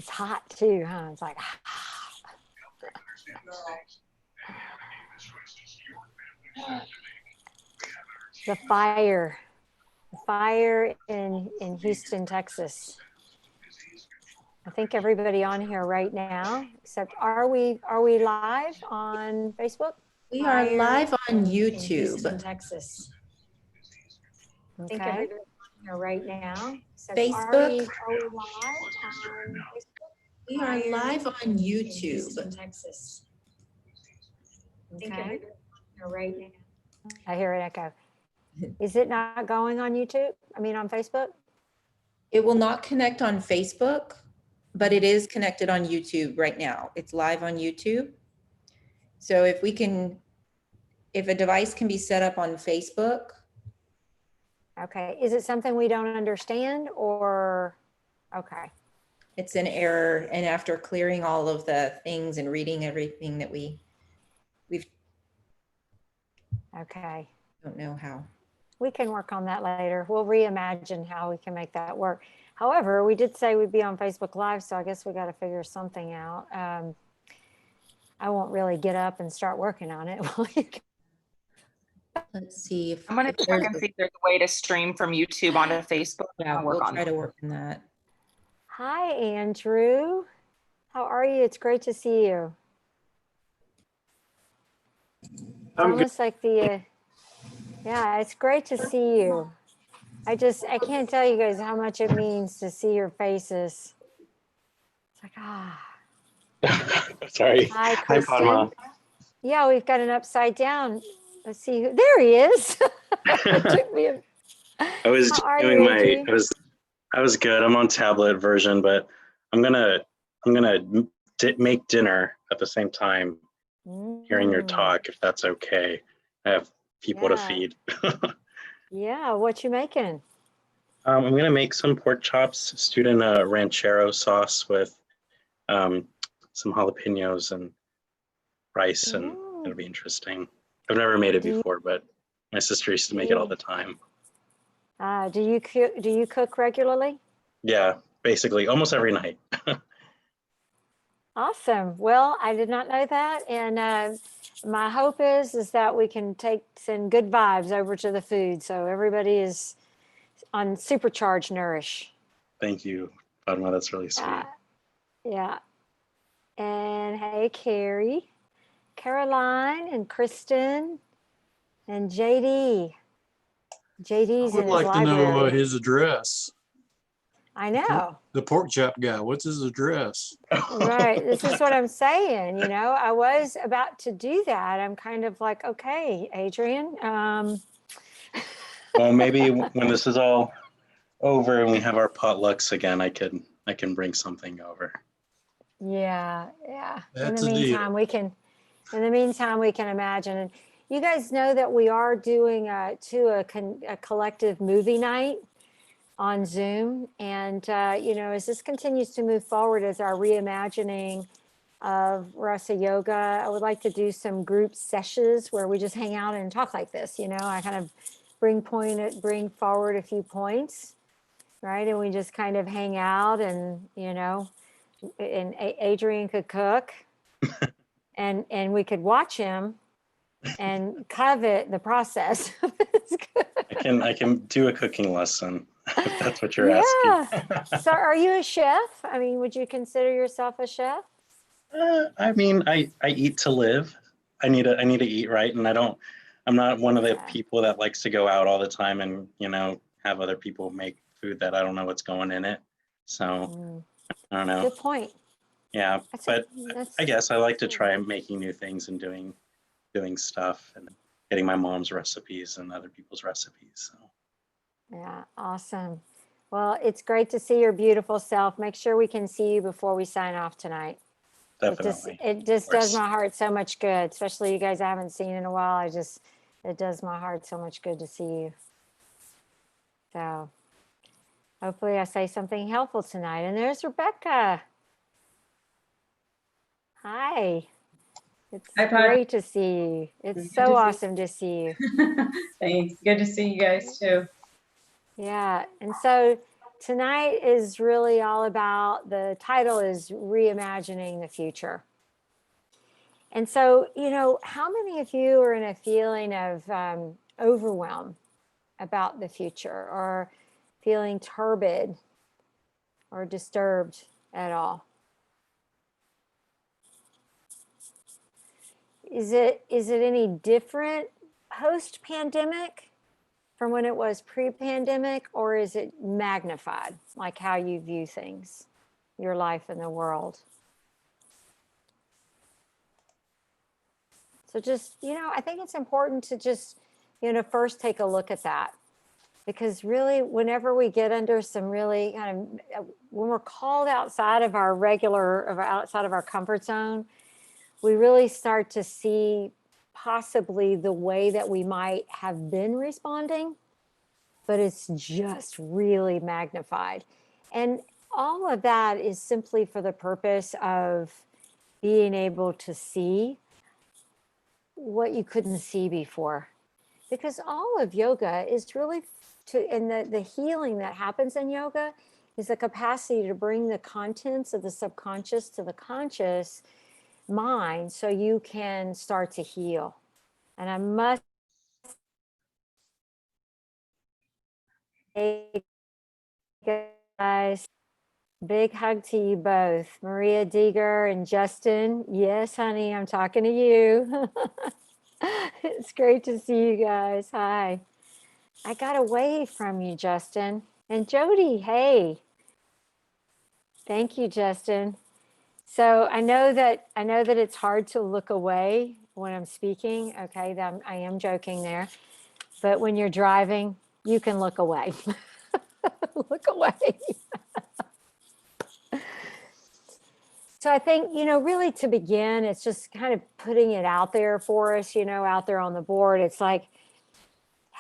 It's hot too, huh? It's like, the fire in Houston, Texas. I think everybody on here right now, except are we live on Facebook? We are live on YouTube. In Houston, Texas. Okay. I think everybody on here right now. Except Facebook. Are we live on Facebook? We are live on YouTube. Houston, Texas. Okay. I think everybody on here right now. I hear it echo. Is it not going on YouTube? I mean, on Facebook? It will not connect on Facebook, but it is connected on YouTube right now. It's live on YouTube. So if a device can be set up on Facebook. Okay. Is it something we don't understand or, okay. It's an error. And after clearing all of the things and reading everything that we've. Okay. Don't know how. We can work on that later. We'll reimagine how we can make that work. However, we did say we'd be on Facebook Live, so I guess we got to figure something out. I won't really get up and start working on it. Let's see if I'm going to check and see if there's a way to stream from YouTube onto Facebook. Yeah, we'll try to work on that. Hi, Andrew. How are you? It's great to see you. It's almost like yeah, it's great to see you. I can't tell you guys how much it means to see your faces. It's like, Sorry. Hi, Hi, Padma. Yeah, we've got an upside down. Let's see. There he is. I was doing I was good. I'm on tablet version, but I'm gonna make dinner at the same time, hearing your talk, if that's okay. I have people to feed. Yeah, what you making? I'm gonna make some pork chops stewed in a ranchero sauce with some jalapenos and rice, and it'll be interesting. I've never made it before, but my sister used to make it all the time. Do you cook regularly? Yeah, basically almost every night. Awesome. Well, I did not know that, and my hope is that we can send good vibes over to the food, so everybody is on supercharged nourish. Thank you, Padma. That's really sweet. Yeah. And hey, Carrie, Caroline, and Kristen, and JD. JD's I would in his like to know library. his address. I know. The pork chop guy, what's his address? Right. This is what I'm saying. You know, I was about to do that. I'm kind of like, okay, Adrian. Well, maybe when this is all over and we have our potlucks again, I can bring something over. Yeah. That's in the meantime, we can imagine. And you guys know that we are doing a collective movie night on Zoom. And, as this continues to move forward as our reimagining of Rasa Yoga, I would like to do some group sessions where we just hang out and talk like this. I kind of bring forward a few points, right? And we just kind of hang out and, and Adrian could cook and we could watch him and covet the process. I can do a cooking lesson if that's what you're asking. So are you a chef? I mean, would you consider yourself a chef? I mean, I eat to live. I need to eat right, and I'm not one of the people that likes to go out all the time and have other people make food that I don't know what's going in it. So I don't know. Good point. Yeah, I guess I like to try making new things and doing stuff and getting my mom's recipes and other people's recipes. So. Yeah, awesome. Well, it's great to see your beautiful self. Make sure we can see you before we sign off tonight. Definitely. It just does my heart so much good, especially you guys I haven't seen in a while. It does my heart so much good to see you. So hopefully I say something helpful tonight. And there's Rebecca. Hi. It's great to see you. It's so awesome to see you. Thanks. Good to see you guys too. Yeah. And so tonight is really all about, the title is Reimagining the Future. And so, how many of you are in a feeling of overwhelm about the future, or feeling turbid or disturbed at all? Is it any different post-pandemic from when it was pre-pandemic, or is it magnified, like how you view things, your life and the world? So just, I think it's important to just, first take a look at that. Because really, whenever we get under some really kind of, when we're called outside of our outside of our comfort zone, we really start to see possibly the way that we might have been responding, but it's just really magnified. And all of that is simply for the purpose of being able to see what you couldn't see before. Because all of yoga is really and the healing that happens in yoga is the capacity to bring the contents of the subconscious to the conscious mind, so you can start to heal. And I must say, guys, big hug to you both, Maria Deeger and Justin. Yes, honey, I'm talking to you. It's great to see you guys. Hi. I got away from you, Justin. And Jody, hey. Thank you, Justin. So I know that it's hard to look away when I'm speaking. Okay, I am joking there. But when you're driving, you can look away. Look away. So I think, really to begin, it's just kind of putting it out there for us, out there on the board. It's like,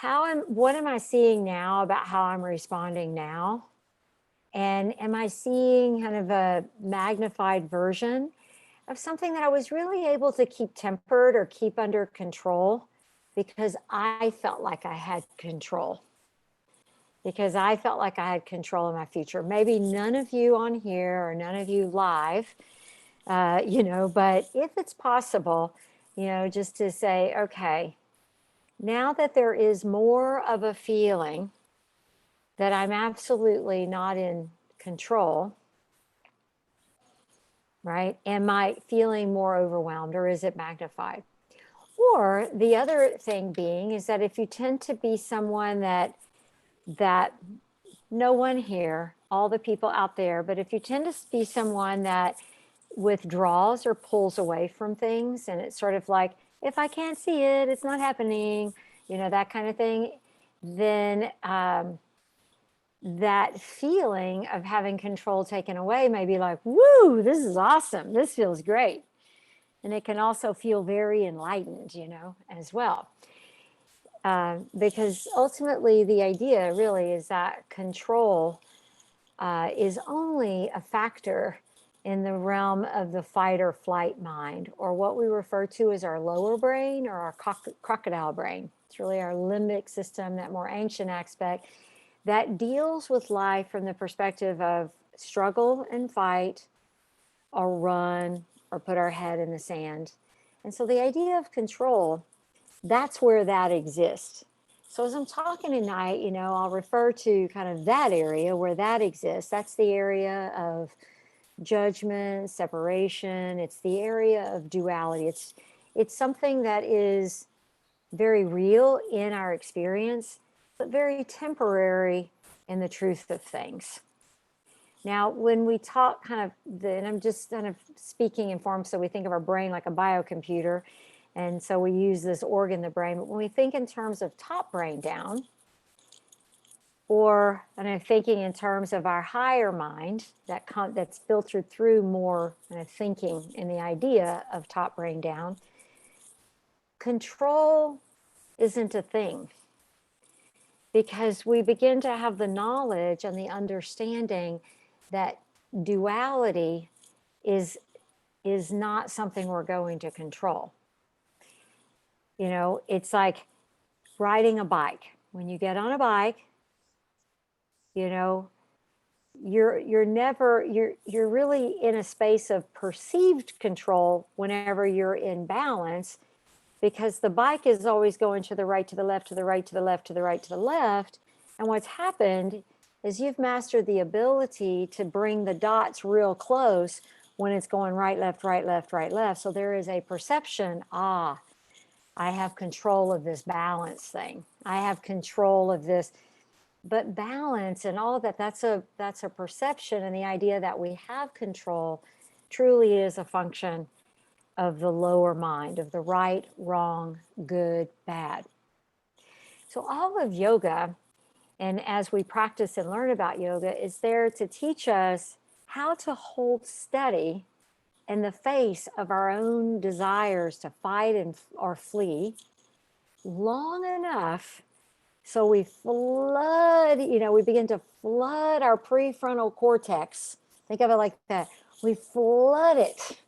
what am I seeing now about how I'm responding now? And am I seeing kind of a magnified version of something that I was really able to keep tempered or keep under control because I felt like I had control? Because I felt like I had control of my future. Maybe none of you on here or none of you live, but if it's possible, just to say, okay, now that there is more of a feeling that I'm absolutely not in control, right? Am I feeling more overwhelmed, or is it magnified? Or the other thing being is that if you tend to be someone that no one here, all the people out there, but if you tend to be someone that withdraws or pulls away from things, and it's sort of like, if I can't see it, it's not happening, that kind of thing, then that feeling of having control taken away may be like, woo, this is awesome. This feels great. And it can also feel very enlightened, as well. Because ultimately the idea really is that control is only a factor in the realm of the fight or flight mind, or what we refer to as our lower brain, or our crocodile brain. It's really our limbic system, that more ancient aspect that deals with life from the perspective of struggle and fight, or run, or put our head in the sand. And so the idea of control, that's where that exists. So as I'm talking tonight, I'll refer to kind of that area where that exists. That's the area of judgment, separation. It's the area of duality. It's something that is very real in our experience, but very temporary in the truth of things. Now, when we talk and I'm just kind of speaking in form, so we think of our brain like a biocomputer, and so we use this organ, the brain, but when we think in terms of top brain down, and I'm thinking in terms of our higher mind, that's filtered through more kind of thinking in the idea of top brain down, control isn't a thing. Because we begin to have the knowledge and the understanding that duality is not something we're going to control. It's like riding a bike. When you get on a bike, you're really in a space of perceived control whenever you're in balance, because the bike is always going to the right, to the left, to the right, to the left, to the right, to the left. And what's happened is you've mastered the ability to bring the dots real close when it's going right, left, right, left, right, left. So there is a perception, I have control of this balance thing. I have control of this. But balance and all of that, that's a perception. And the idea that we have control truly is a function of the lower mind, of the right, wrong, good, bad. So all of yoga, and as we practice and learn about yoga, is there to teach us how to hold steady in the face of our own desires to fight or flee long enough so we flood, we begin to flood our prefrontal cortex. Think of it like that. We flood it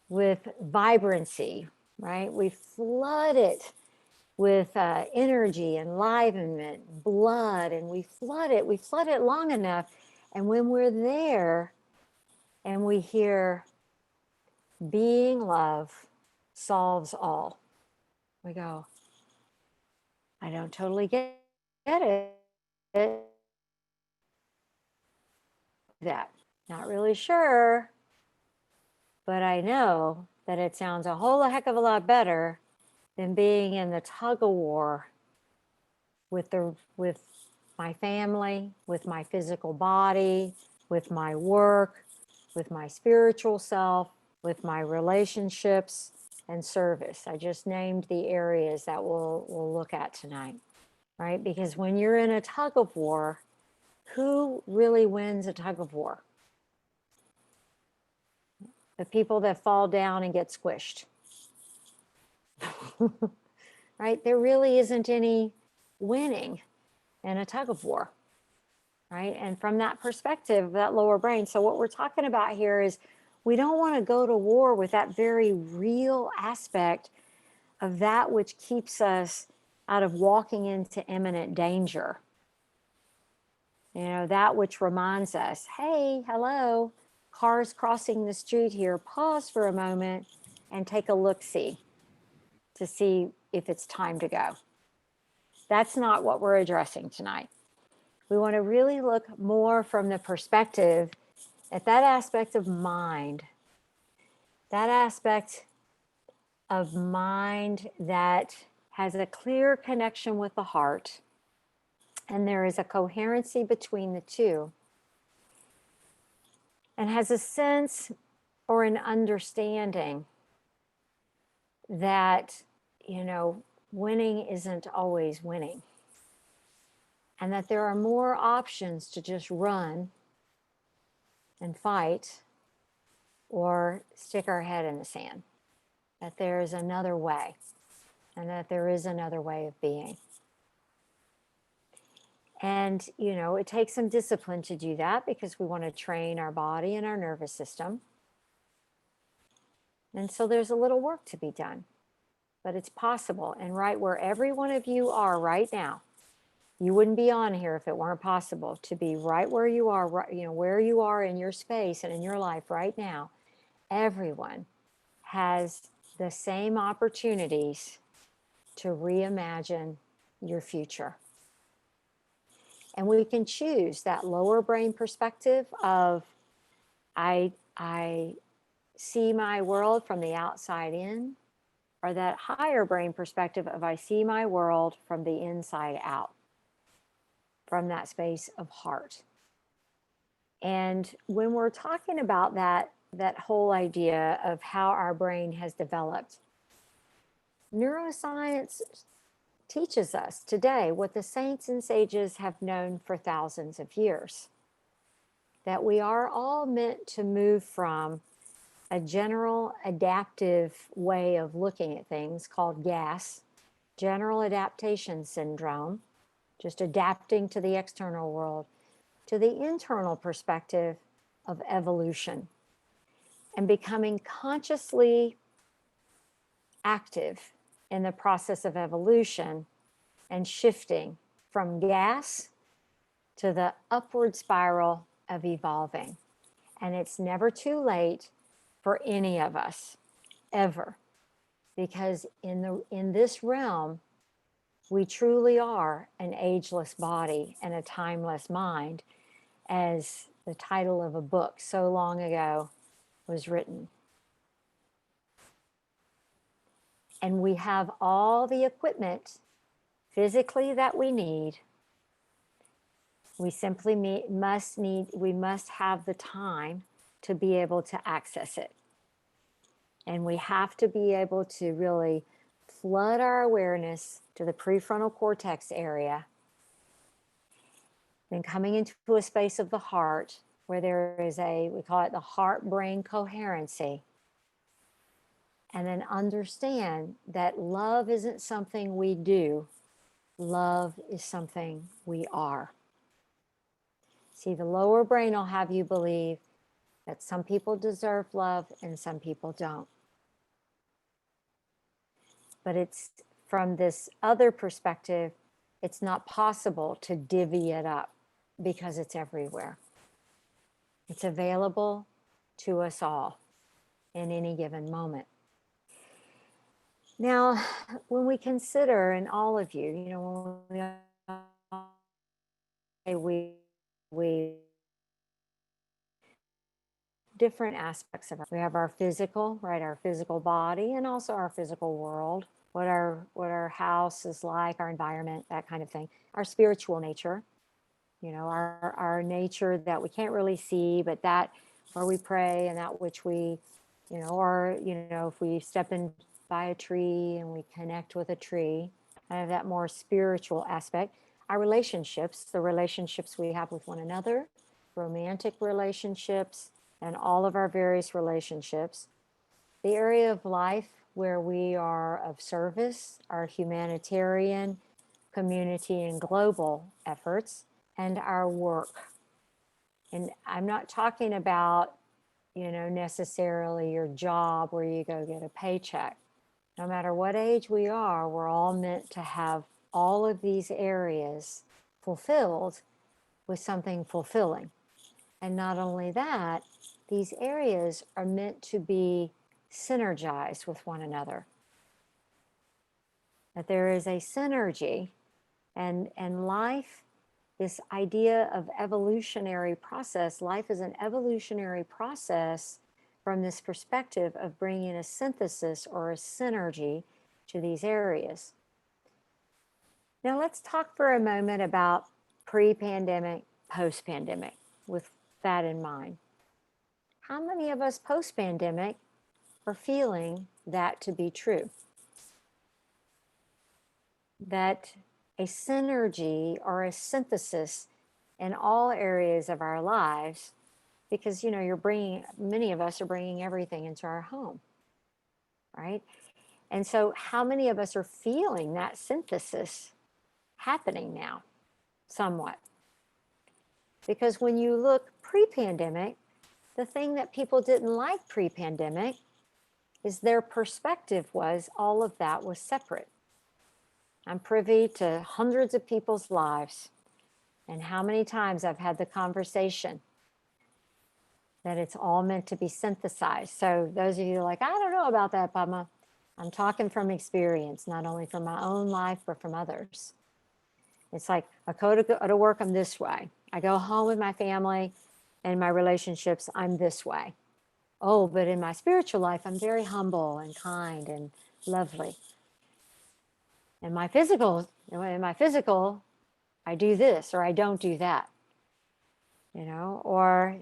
with vibrancy, right? We flood it with energy, enlivenment, blood, and we flood it long enough. And when we're there and we hear being love solves all, we go, I don't totally get it. That, not really sure, but I know that it sounds a whole heck of a lot better than being in the tug of war with my family, with my physical body, with my work, with my spiritual self, with my relationships and service. I just named the areas that we'll look at tonight, right? Because when you're in a tug of war, who really wins a tug of war? The people that fall down and get squished. Right? There really isn't any winning in a tug of war, right? And from that perspective, that lower brain. So what we're talking about here is we don't want to go to war with that very real aspect of that which keeps us out of walking into imminent danger. That which reminds us, hey, hello, cars crossing the street here, pause for a moment and take a look-see to see if it's time to go. That's not what we're addressing tonight. We want to really look more from the perspective at that aspect of mind, that aspect of mind that has a clear connection with the heart, and there is a coherency between the two, and has a sense or an understanding that, winning isn't always winning, and that there are more options to just run and fight or stick our head in the sand, that there is another way, and that there is another way of being. And, it takes some discipline to do that, because we want to train our body and our nervous system. And so there's a little work to be done, but it's possible. And right where every one of you are right now, you wouldn't be on here if it weren't possible to be right where you are, right, where you are in your space and in your life right now. Everyone has the same opportunities to reimagine your future. And we can choose that lower brain perspective of, I see my world from the outside in, or that higher brain perspective of, I see my world from the inside out, from that space of heart. And when we're talking about that whole idea of how our brain has developed, neuroscience teaches us today what the saints and sages have known for thousands of years, that we are all meant to move from a general adaptive way of looking at things called GAS, General Adaptation Syndrome, just adapting to the external world, to the internal perspective of evolution and becoming consciously active in the process of evolution and shifting from gas to the upward spiral of evolving. And it's never too late for any of us, ever. Because in this realm, we truly are an ageless body and a timeless mind, as the title of a book so long ago was written. And we have all the equipment physically that we need. We simply must have the time to be able to access it. And we have to be able to really flood our awareness to the prefrontal cortex area, then coming into a space of the heart where there is we call it the heart-brain coherency. And then understand that love isn't something we do. Love is something we are. See, the lower brain will have you believe that some people deserve love and some people don't. But it's from this other perspective, it's not possible to divvy it up because it's everywhere. It's available to us all in any given moment. Now, when we consider, and all of you, we different aspects of we have our physical, right, our physical body, and also our physical world, what our house is like, our environment, that kind of thing. Our spiritual nature, our nature that we can't really see, but that where we pray and that which we, or if we step in by a tree and we connect with a tree, I have that more spiritual aspect. Our relationships, the relationships we have with one another, romantic relationships, and all of our various relationships. The area of life where we are of service, our humanitarian, community, and global efforts, and our work. And I'm not talking about, necessarily your job where you go get a paycheck. No matter what age we are, we're all meant to have all of these areas fulfilled with something fulfilling. And not only that, these areas are meant to be synergized with one another. That there is a synergy, and life, this idea of evolutionary process, life is an evolutionary process from this perspective of bringing a synthesis or a synergy to these areas. Now let's talk for a moment about pre-pandemic, post-pandemic, with that in mind. How many of us post-pandemic are feeling that to be true? That a synergy or a synthesis in all areas of our lives, because many of us are bringing everything into our home, right? And so how many of us are feeling that synthesis happening now, somewhat? Because when you look pre-pandemic, the thing that people didn't like pre-pandemic is their perspective was all of that was separate. I'm privy to hundreds of people's lives, and how many times I've had the conversation that it's all meant to be synthesized. So those of you like, I don't know about that, Padma. I'm talking from experience, not only from my own life, but from others. It's like, I go to work, I'm this way. I go home with my family and my relationships, I'm this way. Oh, but in my spiritual life, I'm very humble and kind and lovely. In my physical, I do this or I don't do that. Or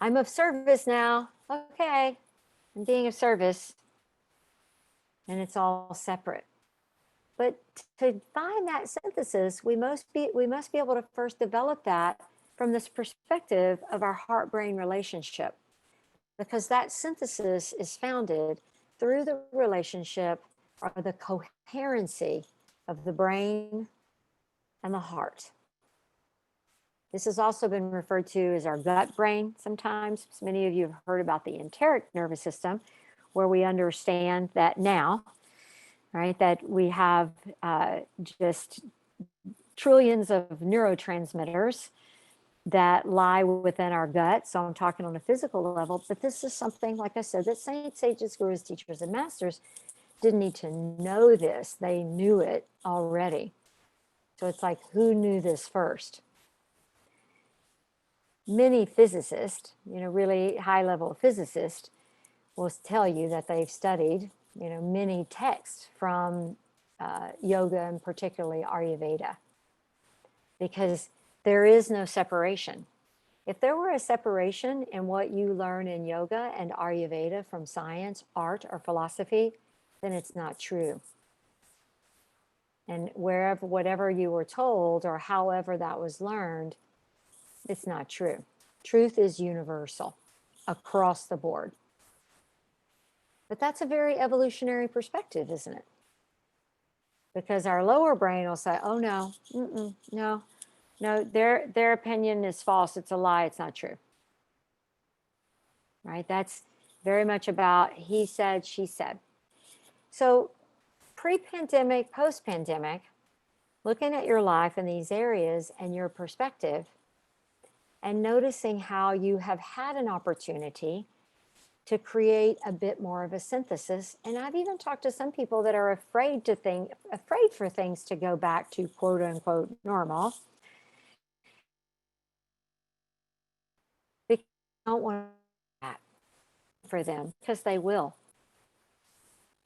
I'm of service now. Okay, I'm being of service. And it's all separate. But to find that synthesis, we must be able to first develop that from this perspective of our heart-brain relationship, because that synthesis is founded through the relationship or the coherency of the brain and the heart. This has also been referred to as our gut brain sometimes. Many of you have heard about the enteric nervous system, where we understand that now, right, that we have just trillions of neurotransmitters that lie within our gut. So I'm talking on a physical level, but this is something, like I said, that saints, sages, gurus, teachers, and masters didn't need to know this. They knew it already. So it's like, who knew this first? Many physicists, really high level physicists, will tell you that they've studied, many texts from yoga and particularly Ayurveda, because there is no separation. If there were a separation in what you learn in yoga and Ayurveda from science, art, or philosophy, then it's not true. And whatever you were told or however that was learned, it's not true. Truth is universal across the board. But that's a very evolutionary perspective, isn't it? Because our lower brain will say, oh no, no, their opinion is false. It's a lie. It's not true. Right? That's very much about he said, she said. So pre-pandemic, post-pandemic, looking at your life in these areas and your perspective and noticing how you have had an opportunity to create a bit more of a synthesis. And I've even talked to some people that are afraid for things to go back to quote unquote normal. Because they don't want that for them, because they will.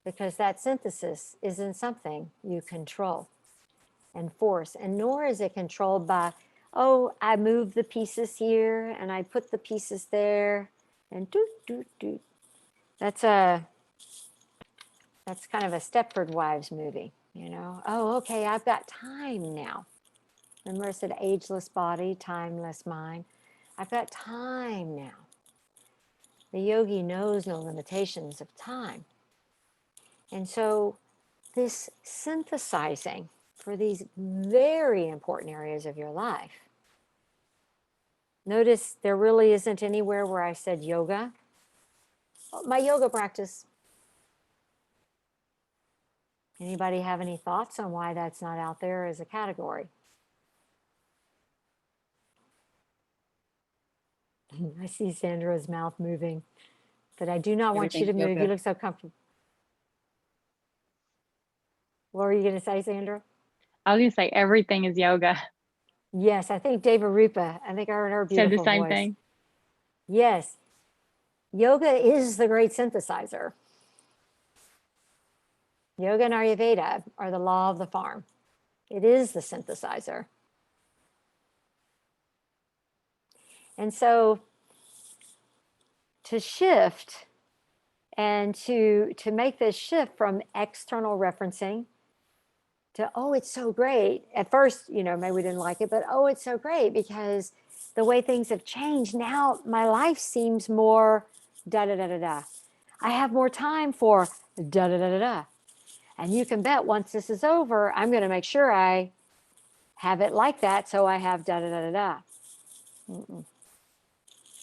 Because that synthesis isn't something you control and force, and nor is it controlled by, oh, I move the pieces here and I put the pieces there and do. That's kind of a Stepford Wives movie, Oh, okay, I've got time now. Remember I said ageless body, timeless mind. I've got time now. The yogi knows no limitations of time. And so this synthesizing for these very important areas of your life. Notice there really isn't anywhere where I said yoga. My yoga practice. Anybody have any thoughts on why that's not out there as a category? I see Sandra's mouth moving, but I do not want you to Everything's move. yoga. You look so comfortable. What were you going to say, Sandra? I was going to say everything is yoga. Yes, I think Deva Rupa. I think I heard her Said beautiful the same voice. thing. Yes. Yoga is the great synthesizer. Yoga and Ayurveda are the law of the farm. It is the synthesizer. And so to shift and to make this shift from external referencing to, oh, it's so great. At first, maybe we didn't like it, but oh, it's so great because the way things have changed. Now my life seems more da da da da da. I have more time for da da da da da. And you can bet once this is over, I'm going to make sure I have it like that. So I have da da da da da.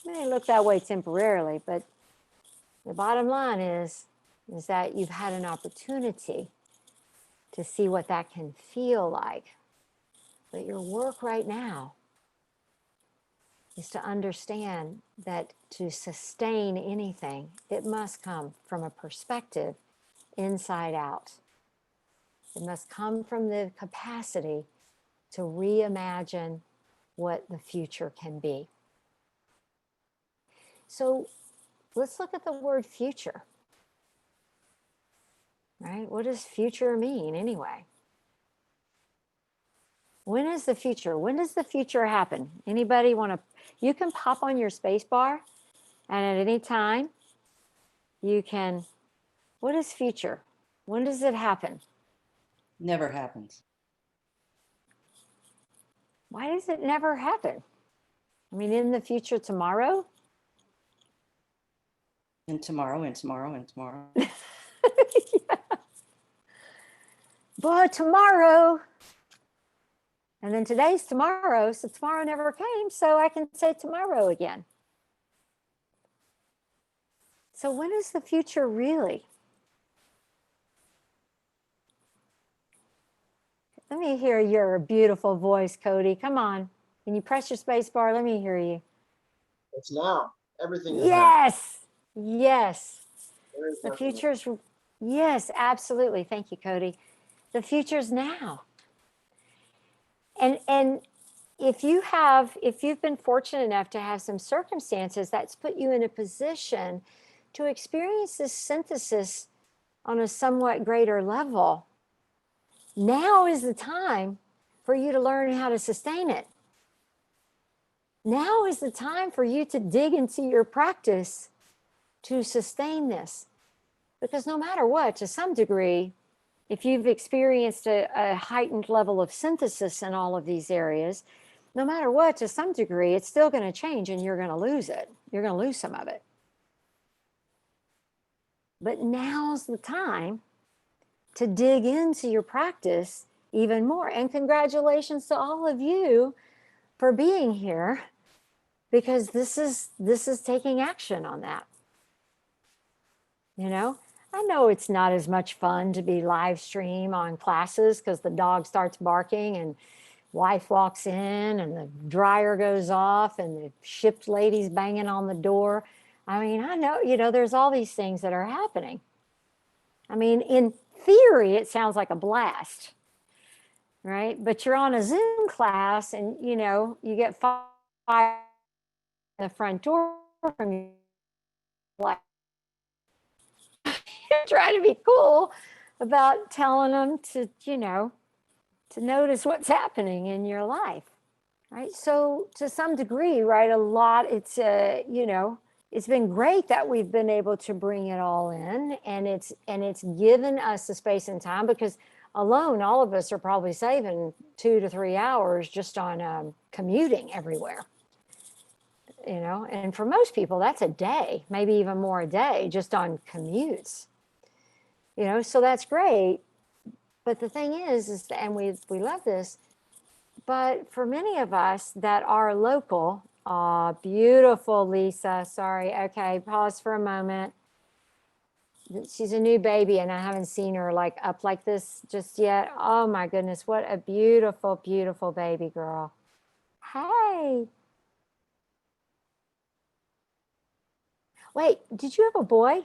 It may look that way temporarily, but the bottom line is that you've had an opportunity to see what that can feel like. But your work right now is to understand that to sustain anything, it must come from a perspective inside out. It must come from the capacity to reimagine what the future can be. So let's look at the word future. Right? What does future mean anyway? When is the future? When does the future happen? Anybody want to? You can pop on your space bar, and at any time, you can. What is future? When does it happen? Never happens. Why does it never happen? I mean, in the future, tomorrow? And tomorrow and tomorrow and tomorrow. Yeah. But tomorrow. And then today's tomorrow, so tomorrow never came, so I can say tomorrow again. So when is the future really? Let me hear your beautiful voice, Cody. Come on. Can you press your space bar? Let me hear you. It's now. Everything is now. Yes. Yes. There is The nothing future's, yes, absolutely. Thank you, Cody. The future's now. And if you've been fortunate enough to have some circumstances that's put you in a position to experience this synthesis on a somewhat greater level, now is the time for you to learn how to sustain it. Now is the time for you to dig into your practice to sustain this. Because no matter what, to some degree, if you've experienced a heightened level of synthesis in all of these areas, no matter what, to some degree, it's still going to change and you're going to lose it. You're going to lose some of it. But now's the time to dig into your practice even more. And congratulations to all of you for being here, because this is taking action on that. You know, I know it's not as much fun to be live stream on classes because the dog starts barking and wife walks in and the dryer goes off and the shipped lady's banging on the door. I mean, I know, you know, there's all these things that are happening. I mean, in theory, it sounds like a blast, right? But you're on a Zoom class and, you know, you get fired in the front door from your like, you're trying to be cool about telling them to, you know, to notice what's happening in your life, right? So to some degree, right, a lot, it's, you know, it's been great that we've been able to bring it all in, and it's given us the space and time, because alone, all of us are probably saving 2 to 3 hours just on commuting everywhere, you know, and for most people, that's a day, maybe even more a day just on commutes, you know, so that's great. But the thing is and we love this, but for many of us that are local, beautiful, Lisa, sorry, okay, pause for a moment. She's a new baby and I haven't seen her like up like this just yet. Oh my goodness, what a beautiful, beautiful baby girl. Hey. Wait, did you have a boy?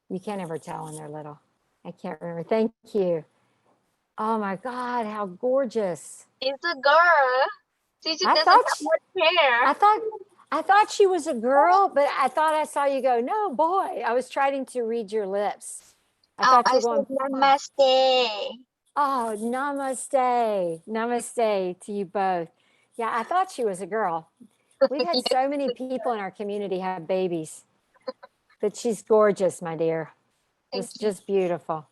You can't ever tell when they're little. I can't remember. Thank you. Oh my God, how gorgeous. It's a girl. She just I doesn't thought have she- much hair. I thought she was a girl, but I thought I saw you go, no, boy. I was trying to read your lips. I thought you I were going, said namaste. oh, namaste. Namaste to you both. Yeah, I thought she was a girl. We've had so many people in our community have babies, but she's gorgeous, my dear. Just beautiful.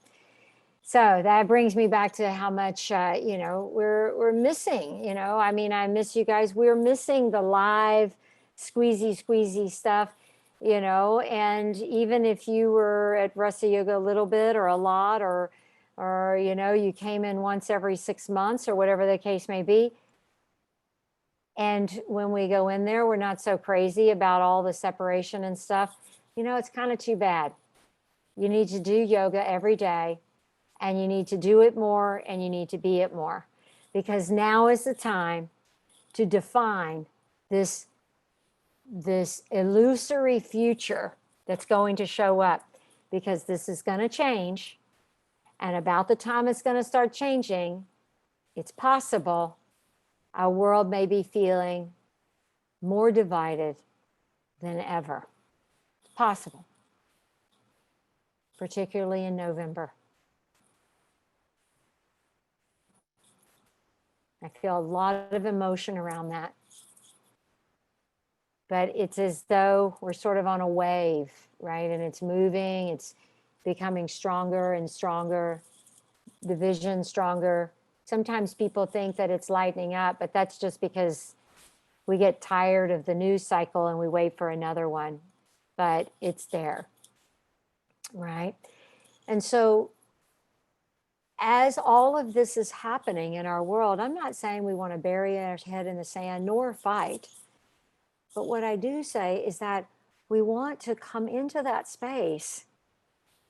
So that brings me back to how much, you know, we're missing, you know, I mean, I miss you guys. We're missing the live squeezy stuff, you know, and even if you were at Rasa Yoga a little bit or a lot, or, you know, you came in once every 6 months or whatever the case may be. And when we go in there, we're not so crazy about all the separation and stuff. You know, it's kind of too bad. You need to do yoga every day. And you need to do it more, and you need to be it more, because now is the time to define this illusory future that's going to show up, because this is going to change. And about the time it's going to start changing, it's possible our world may be feeling more divided than ever. It's possible, particularly in November. I feel a lot of emotion around that. But it's as though we're sort of on a wave, right? And it's moving, it's becoming stronger and stronger, the vision stronger. Sometimes people think that it's lightening up, but that's just because we get tired of the news cycle and we wait for another one. But it's there, right? And so as all of this is happening in our world, I'm not saying we want to bury our head in the sand nor fight. But what I do say is that we want to come into that space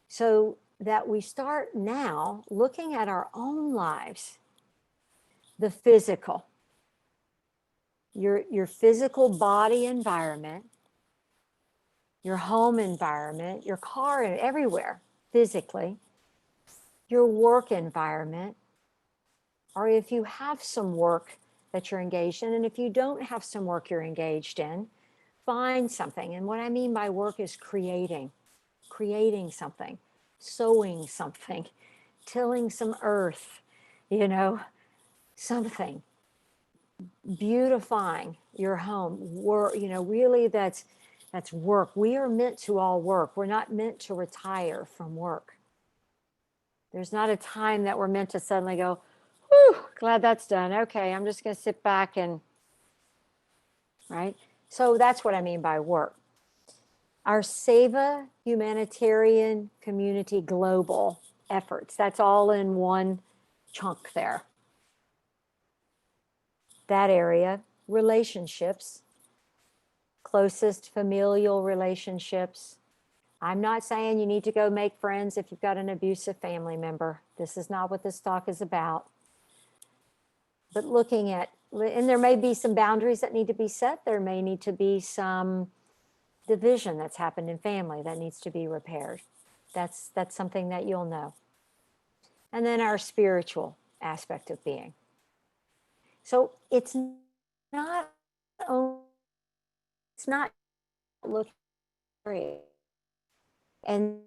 so that we start now looking at our own lives the physical, your physical body environment, your home environment, your car, and everywhere physically, your work environment, or if you have some work that you're engaged in, and if you don't have some work you're engaged in, find something. And what I mean by work is creating something, sowing something, tilling some earth, you know, something, beautifying your home, work, you know, really that's work. We are meant to all work. We're not meant to retire from work. There's not a time that we're meant to suddenly go, whew, glad that's done. Okay, I'm just going to sit back and, right? So that's what I mean by work. Our SEVA humanitarian community global efforts, that's all in one chunk there. That area, relationships, closest familial relationships. I'm not saying you need to go make friends if you've got an abusive family member. This is not what this talk is about. But looking at, and there may be some boundaries that need to be set. There may need to be some division that's happened in family that needs to be repaired. That's something that you'll know. And then our spiritual aspect of being. So it's not looking great. And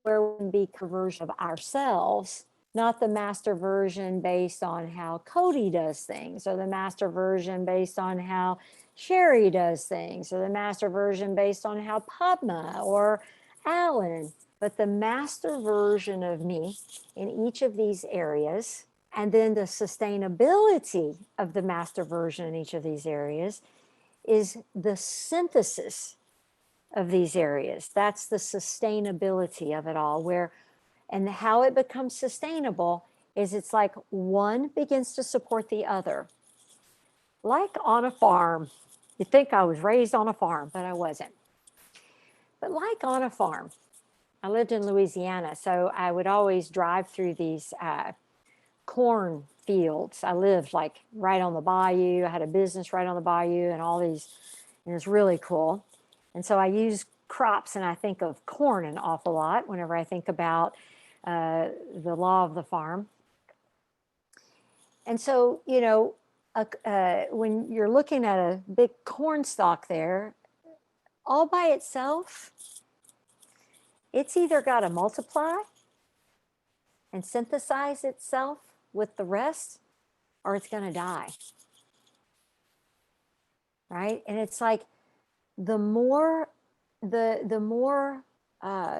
where we can be conversion of ourselves, not the master version based on how Cody does things, or the master version based on how Sherry does things, or the master version based on how Padma or Alan, but the master version of me in each of these areas, and then the sustainability of the master version in each of these areas is the synthesis of these areas. That's the sustainability of it all, where, and how it becomes sustainable is it's like one begins to support the other. Like on a farm. You'd think I was raised on a farm, but I wasn't. But like on a farm, I lived in Louisiana, so I would always drive through these corn fields. I lived like right on the bayou. I had a business right on the bayou and all these, and it's really cool. And so I use crops and I think of corn an awful lot whenever I think about the law of the farm. And so, you know, when you're looking at a big corn stalk there, all by itself, it's either got to multiply and synthesize itself with the rest, or it's going to die. Right? And it's like the more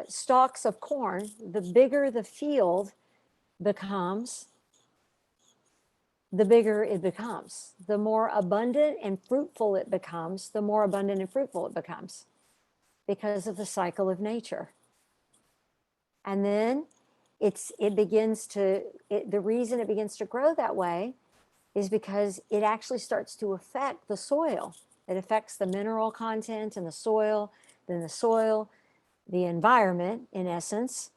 stalks of corn, the bigger the field becomes, the bigger it becomes. The more abundant and fruitful it becomes, the more abundant and fruitful it becomes because of the cycle of nature. And then the reason it begins to grow that way is because it actually starts to affect the soil. It affects the mineral content in the soil, then the soil, the environment, in essence,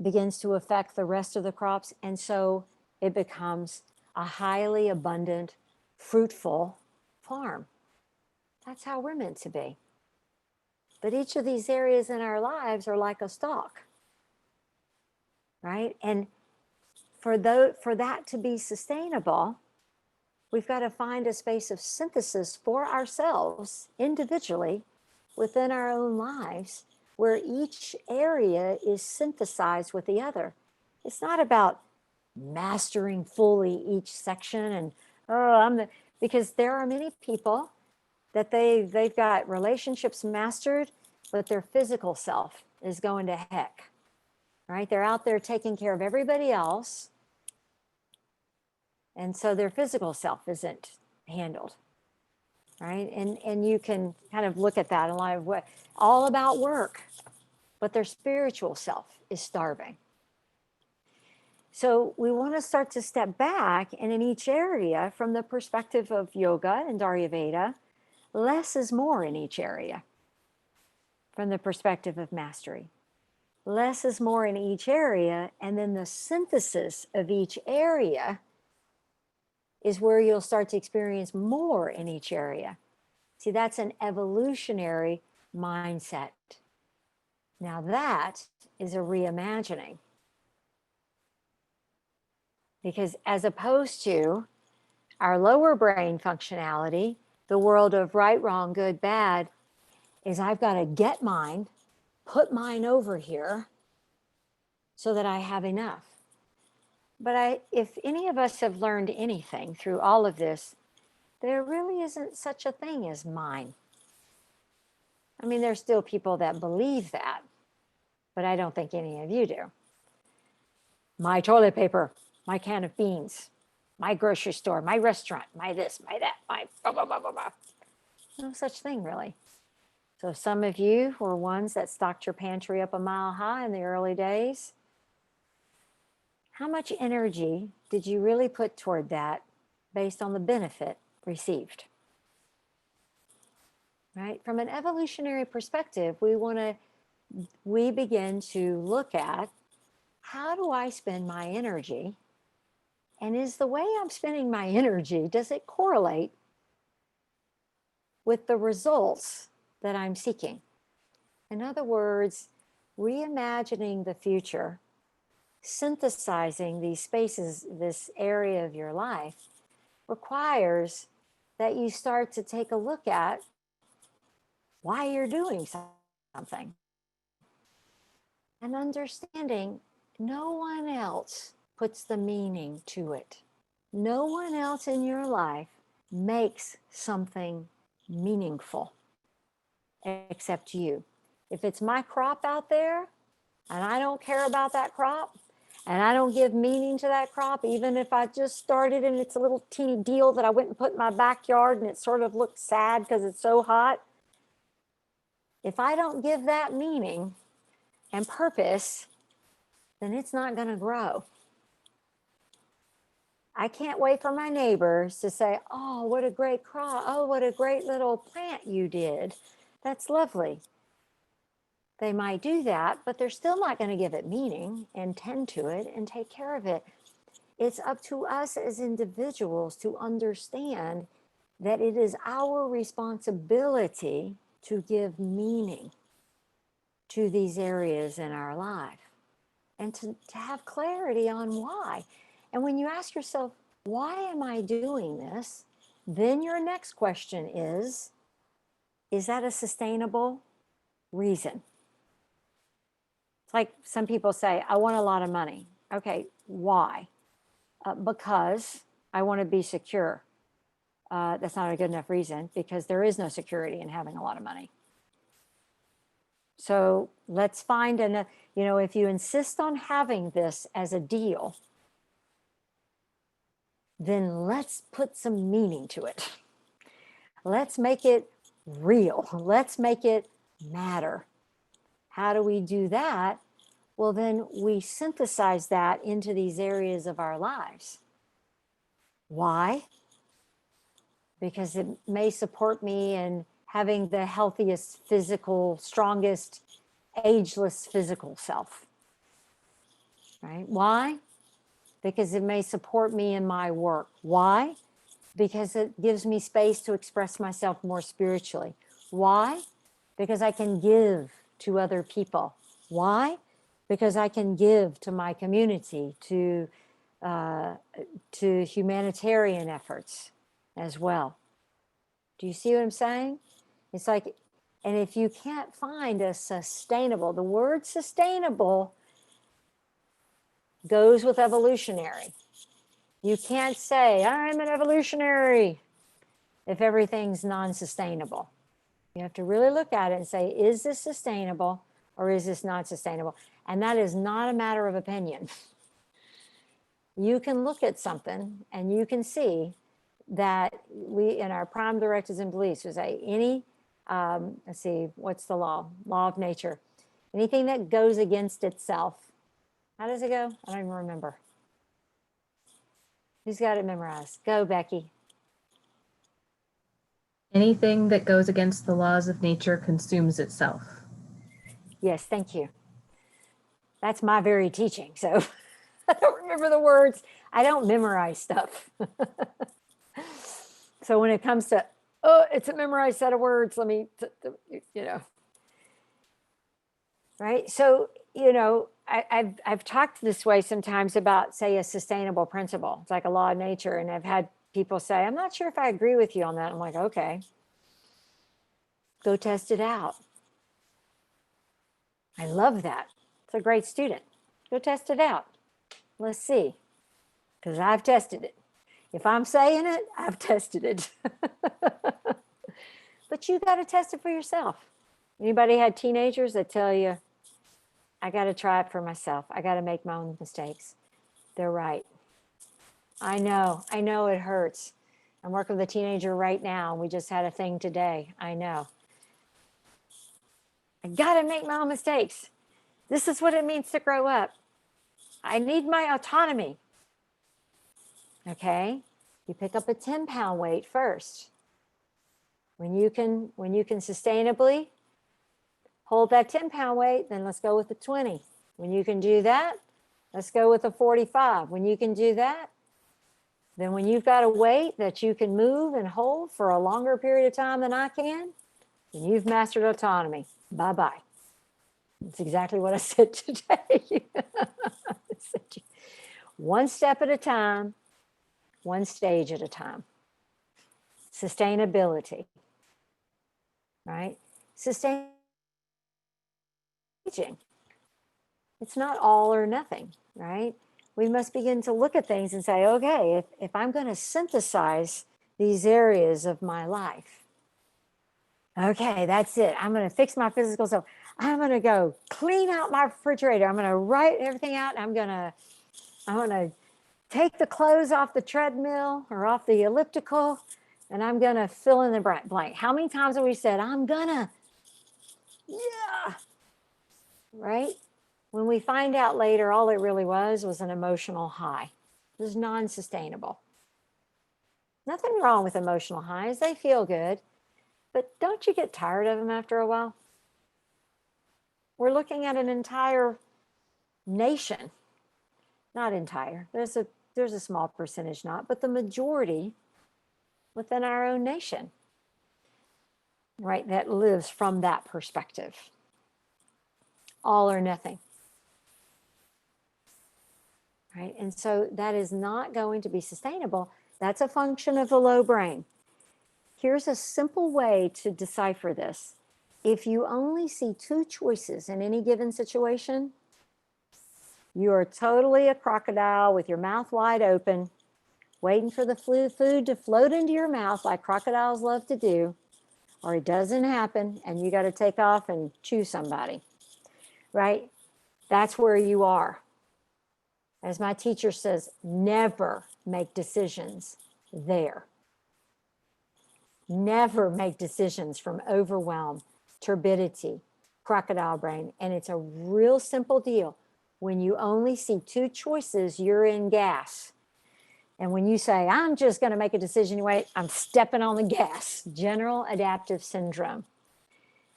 begins to affect the rest of the crops. And so it becomes a highly abundant, fruitful farm. That's how we're meant to be. But each of these areas in our lives are like a stalk, right? And for that to be sustainable, we've got to find a space of synthesis for ourselves individually within our own lives, where each area is synthesized with the other. It's not about mastering fully each section and because there are many people that they've got relationships mastered, but their physical self is going to heck, right? They're out there taking care of everybody else, and so their physical self isn't handled, right? And you can kind of look at that in life, all about work, but their spiritual self is starving. So we want to start to step back, and in each area, from the perspective of yoga and Ayurveda, less is more in each area. From the perspective of mastery, less is more in each area, and then the synthesis of each area is where you'll start to experience more in each area. See, that's an evolutionary mindset. Now that is a reimagining. Because as opposed to our lower brain functionality, the world of right, wrong, good, bad, is I've got to get mine, put mine over here so that I have enough. But if any of us have learned anything through all of this, there really isn't such a thing as mine. I mean, there's still people that believe that, but I don't think any of you do. My toilet paper, my can of beans, my grocery store, my restaurant, my this, my that, my blah, blah, blah, blah, blah. No such thing, really. So some of you were ones that stocked your pantry up a mile high in the early days. How much energy did you really put toward that based on the benefit received? Right? From an evolutionary perspective, we begin to look at, how do I spend my energy? And is the way I'm spending my energy, does it correlate with the results that I'm seeking? In other words, reimagining the future, synthesizing these spaces, this area of your life, requires that you start to take a look at why you're doing something. And understanding no one else puts the meaning to it. No one else in your life makes something meaningful except you. If it's my crop out there and I don't care about that crop and I don't give meaning to that crop, even if I just started and it's a little teeny deal that I went and put in my backyard and it sort of looks sad because it's so hot. If I don't give that meaning and purpose, then it's not going to grow. I can't wait for my neighbors to say, oh, what a great crop. Oh, what a great little plant you did. That's lovely. They might do that, but they're still not going to give it meaning and tend to it and take care of it. It's up to us as individuals to understand that it is our responsibility to give meaning to these areas in our life and to have clarity on why. And when you ask yourself, why am I doing this? Then your next question is that a sustainable reason? It's like some people say, I want a lot of money. Okay, why? Because I want to be secure. That's not a good enough reason, because there is no security in having a lot of money. So let's find if you insist on having this as a deal, then let's put some meaning to it. Let's make it real. Let's make it matter. How do we do that? Well, then we synthesize that into these areas of our lives. Why? Because it may support me in having the healthiest physical, strongest, ageless physical self. Right? Why? Because it may support me in my work. Why? Because it gives me space to express myself more spiritually. Why? Because I can give to other people. Why? Because I can give to my community, to humanitarian efforts as well. Do you see what I'm saying? It's like, and if you can't find a sustainable, the word sustainable goes with evolutionary. You can't say, I'm an evolutionary, if everything's non-sustainable. You have to really look at it and say, is this sustainable or is this not sustainable? And that is not a matter of opinion. You can look at something and you can see that we, in our prime directives and beliefs, we say let's see, what's the law? Law of nature. Anything that goes against itself. How does it go? I don't even remember. Who's got it memorized? Go, Becky. Anything that goes against the laws of nature consumes itself. Yes, thank you. That's my very teaching. So I don't remember the words. I don't memorize stuff. So when it comes to, oh, it's a memorized set of words, let me, you know. Right. So, you know, I've talked this way sometimes about, say, a sustainable principle. It's like a law of nature. And I've had people say, I'm not sure if I agree with you on that. I'm like, okay, go test it out. I love that. It's a great student. Go test it out. Let's see. Because I've tested it. If I'm saying it, I've tested it. But you got to test it for yourself. Anybody had teenagers that tell you, I got to try it for myself. I got to make my own mistakes. They're right. I know it hurts. I'm working with a teenager right now. We just had a thing today. I know. I got to make my own mistakes. This is what it means to grow up. I need my autonomy. Okay. You pick up a 10-pound weight first. When you can sustainably hold that 10-pound weight, then let's go with the 20. When you can do that, let's go with the 45. When you can do that, then when you've got a weight that you can move and hold for a longer period of time than I can, then you've mastered autonomy. Bye-bye. That's exactly what I said today. One step at a time, one stage at a time. Sustainability, right? Sustainability. It's not all or nothing, right? We must begin to look at things and say, okay, if I'm going to synthesize these areas of my life, okay, that's it. I'm going to fix my physical self. I'm going to go clean out my refrigerator. I'm going to write everything out. I'm going to take the clothes off the treadmill or off the elliptical, and I'm going to fill in the blank. How many times have we said, I'm going to, yeah, right? When we find out later, all it really was an emotional high. It was non-sustainable. Nothing wrong with emotional highs. They feel good. But don't you get tired of them after a while? We're looking at an entire nation. Not entire. There's a small percentage not, but the majority within our own nation, right, that lives from that perspective. All or nothing. Right? And so that is not going to be sustainable. That's a function of the low brain. Here's a simple way to decipher this. If you only see two choices in any given situation, you are totally a crocodile with your mouth wide open, waiting for the food to float into your mouth like crocodiles love to do, or it doesn't happen and you got to take off and chew somebody, right? That's where you are. As my teacher says, never make decisions there. Never make decisions from overwhelm, turbidity, crocodile brain. And it's a real simple deal. When you only see two choices, you're in gas. And when you say, I'm just going to make a decision, wait, I'm stepping on the gas. General adaptive syndrome.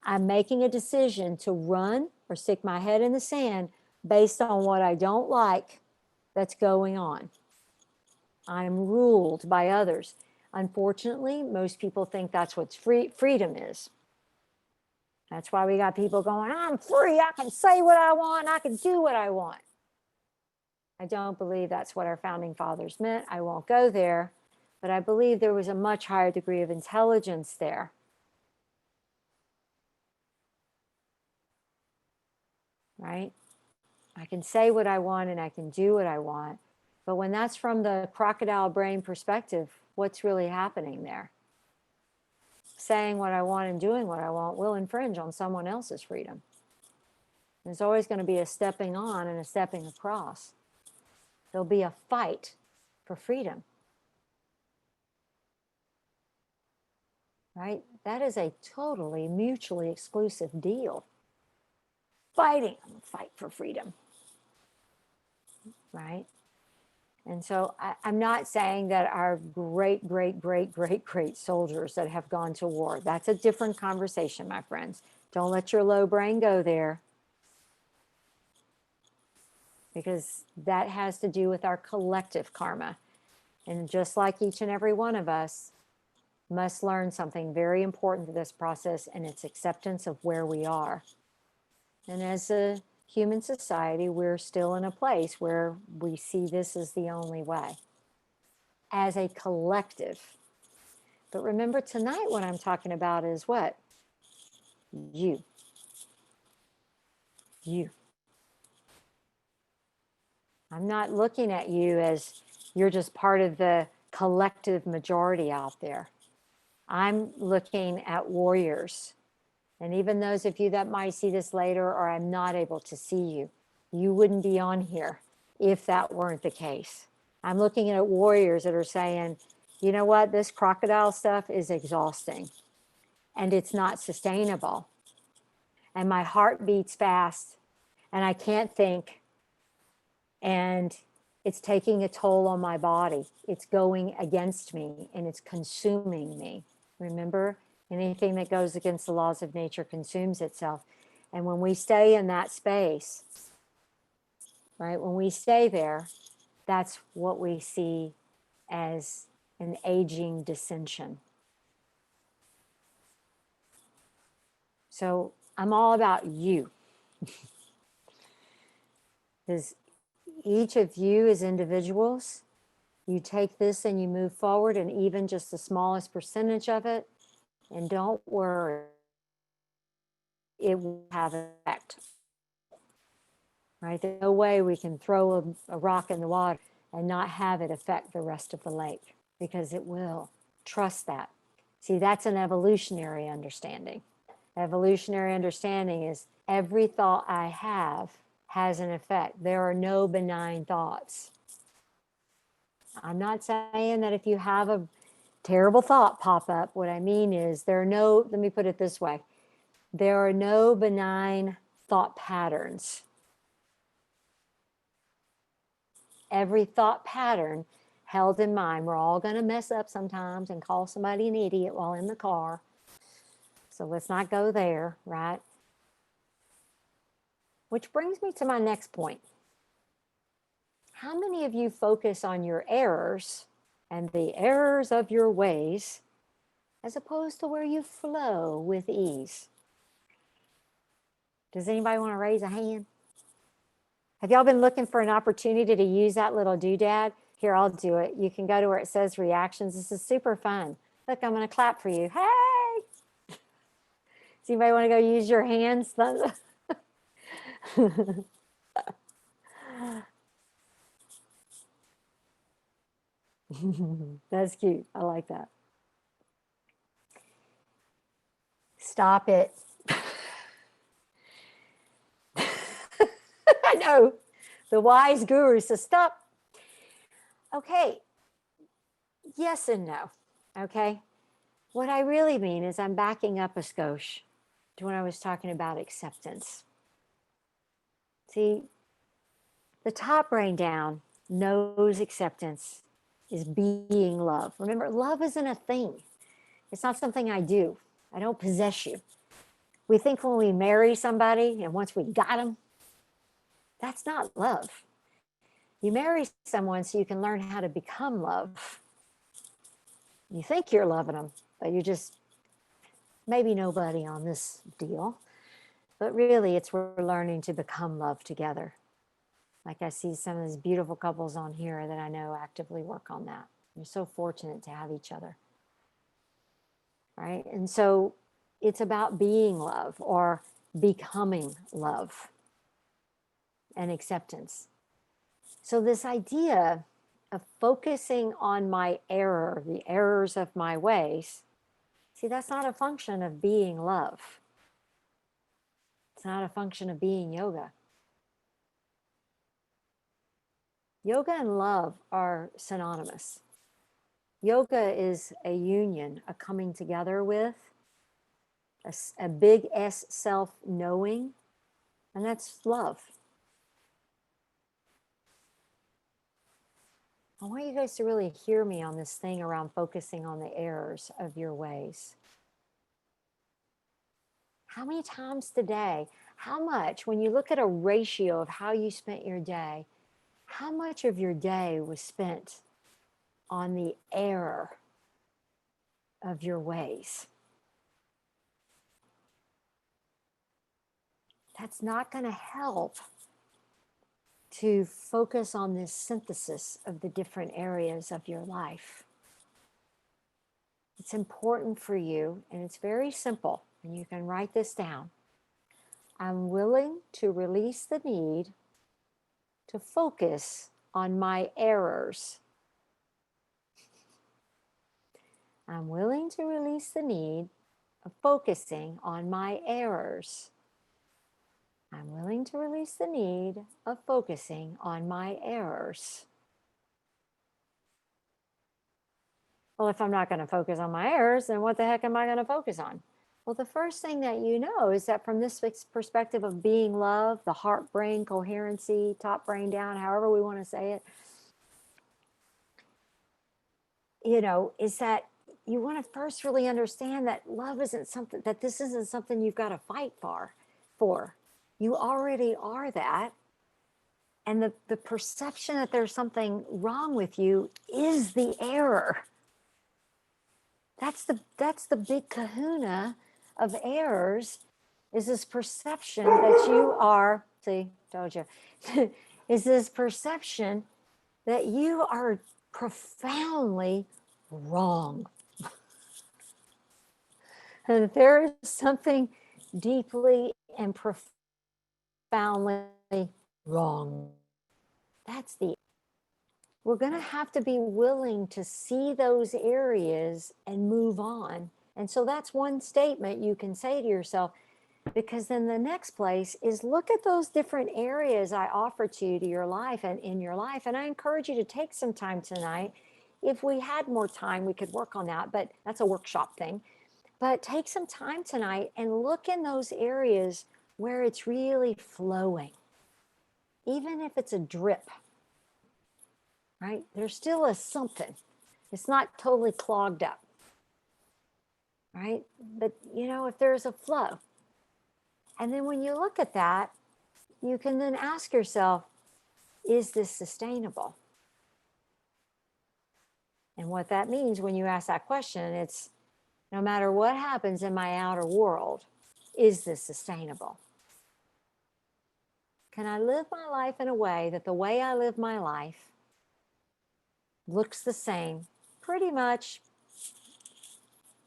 I'm making a decision to run or stick my head in the sand based on what I don't like that's going on. I'm ruled by others. Unfortunately, most people think that's what freedom is. That's why we got people going, I'm free, I can say what I want, I can do what I want. I don't believe that's what our founding fathers meant. I won't go there, but I believe there was a much higher degree of intelligence there. Right? I can say what I want and I can do what I want. But when that's from the crocodile brain perspective, what's really happening there? Saying what I want and doing what I want will infringe on someone else's freedom. There's always going to be a stepping on and a stepping across. There'll be a fight for freedom. Right? That is a totally mutually exclusive deal. Fighting, fight for freedom. Right? And so I'm not saying that our great soldiers that have gone to war, that's a different conversation, my friends. Don't let your low brain go there. because that has to do with our collective karma. And just like each and every one of us must learn something very important to this process, and it's acceptance of where we are. And as a human society, we're still in a place where we see this as the only way, as a collective. But remember, tonight what I'm talking about is what? You. You. I'm not looking at you as you're just part of the collective majority out there. I'm looking at warriors. And even those of you that might see this later, or I'm not able to see you, you wouldn't be on here if that weren't the case. I'm looking at warriors that are saying, you know what, this crocodile stuff is exhausting and it's not sustainable. And my heart beats fast and I can't think. And it's taking a toll on my body. It's going against me and it's consuming me. Remember, anything that goes against the laws of nature consumes itself. And when we stay in that space, right, when we stay there, that's what we see as an aging dissension. So I'm all about you. Because each of you as individuals, you take this and you move forward, and even just the smallest percentage of it, and don't worry, it will have an effect. Right? There's no way we can throw a rock in the water and not have it affect the rest of the lake, because it will. Trust that. See, that's an evolutionary understanding. Evolutionary understanding is every thought I have has an effect. There are no benign thoughts. I'm not saying that if you have a terrible thought pop up, what I mean is there are no, let me put it this way, there are no benign thought patterns. Every thought pattern held in mind, we're all going to mess up sometimes and call somebody an idiot while in the car. So let's not go there, right? Which brings me to my next point. How many of you focus on your errors and the errors of your ways as opposed to where you flow with ease? Does anybody want to raise a hand? Have y'all been looking for an opportunity to use that little doodad? Here, I'll do it. You can go to where it says reactions. This is super fun. Look, I'm going to clap for you. Hey! Does anybody want to go use your hands? That's cute. I like that. Stop it. I know. The wise guru says, stop. Okay. Yes and no. Okay. What I really mean is I'm backing up a skosh to when I was talking about acceptance. See, the top brain down knows acceptance is being love. Remember, love isn't a thing. It's not something I do. I don't possess you. We think when we marry somebody and once we got them, that's not love. You marry someone so you can learn how to become love. You think you're loving them, but you just, maybe nobody on this deal. But really, it's we're learning to become love together. Like I see some of these beautiful couples on here that I know actively work on that. You're so fortunate to have each other. Right? And so it's about being love or becoming love and acceptance. So this idea of focusing on my error, the errors of my ways, see, that's not a function of being love. It's not a function of being yoga. Yoga and love are synonymous. Yoga is a union, a coming together with, a big S self-knowing, and that's love. I want you guys to really hear me on this thing around focusing on the errors of your ways. How many times today how much, when you look at a ratio of how you spent your day, how much of your day was spent on the error of your ways? That's not going to help to focus on this synthesis of the different areas of your life. It's important for you, and it's very simple, and you can write this down. I'm willing to release the need to focus on my errors. I'm willing to release the need of focusing on my errors. I'm willing to release the need of focusing on my errors. Well, if I'm not going to focus on my errors, then what the heck am I going to focus on? Well, the first thing that you know is that from this perspective of being love, the heart, brain, coherency, top, brain, down, however we want to say it, is that you want to first really understand that love isn't something, that this isn't something you've got to fight for. You already are that. And the perception that there's something wrong with you is the error. That's the big kahuna of errors, is this perception that you are, see, told you, is this perception that you are profoundly wrong. And there is something deeply and profoundly wrong. We're going to have to be willing to see those areas and move on. And so that's one statement you can say to yourself, because then the next place is look at those different areas I offer to you to your life and in your life. And I encourage you to take some time tonight. If we had more time, we could work on that, but that's a workshop thing. But take some time tonight and look in those areas where it's really flowing, even if it's a drip. Right? There's still a something. It's not totally clogged up. Right? But if there's a flow. And then when you look at that, you can then ask yourself, is this sustainable? And what that means when you ask that question, it's no matter what happens in my outer world, is this sustainable? Can I live my life in a way that the way I live my life looks the same, pretty much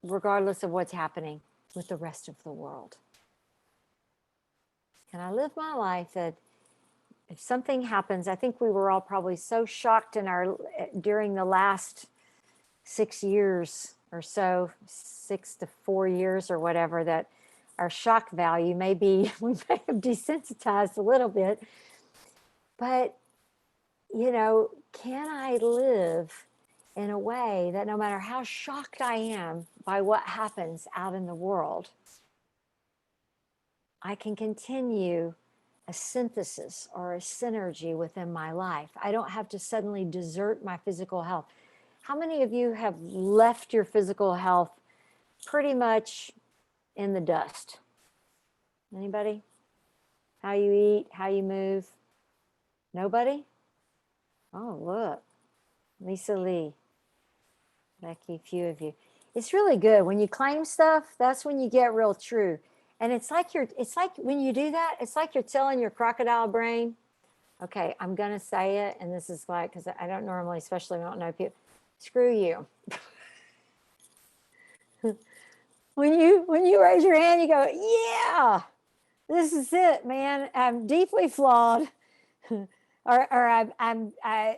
regardless of what's happening with the rest of the world? Can I live my life that if something happens, I think we were all probably so shocked during the last 6 years or so, 6 to 4 years or whatever, that our shock value we may have desensitized a little bit, but can I live in a way that no matter how shocked I am by what happens out in the world, I can continue a synthesis or a synergy within my life? I don't have to suddenly desert my physical health. How many of you have left your physical health pretty much in the dust? Anybody? How you eat, how you move? Nobody? Oh, look. Lisa Lee. Becky, a few of you. It's really good. When you claim stuff, that's when you get real true. And it's like when you do that, it's like you're telling your crocodile brain, okay, I'm going to say it. And this is like, because I don't normally, especially when I don't know people, screw you. When you raise your hand, you go, yeah, this is it, man. I'm deeply flawed. or I'm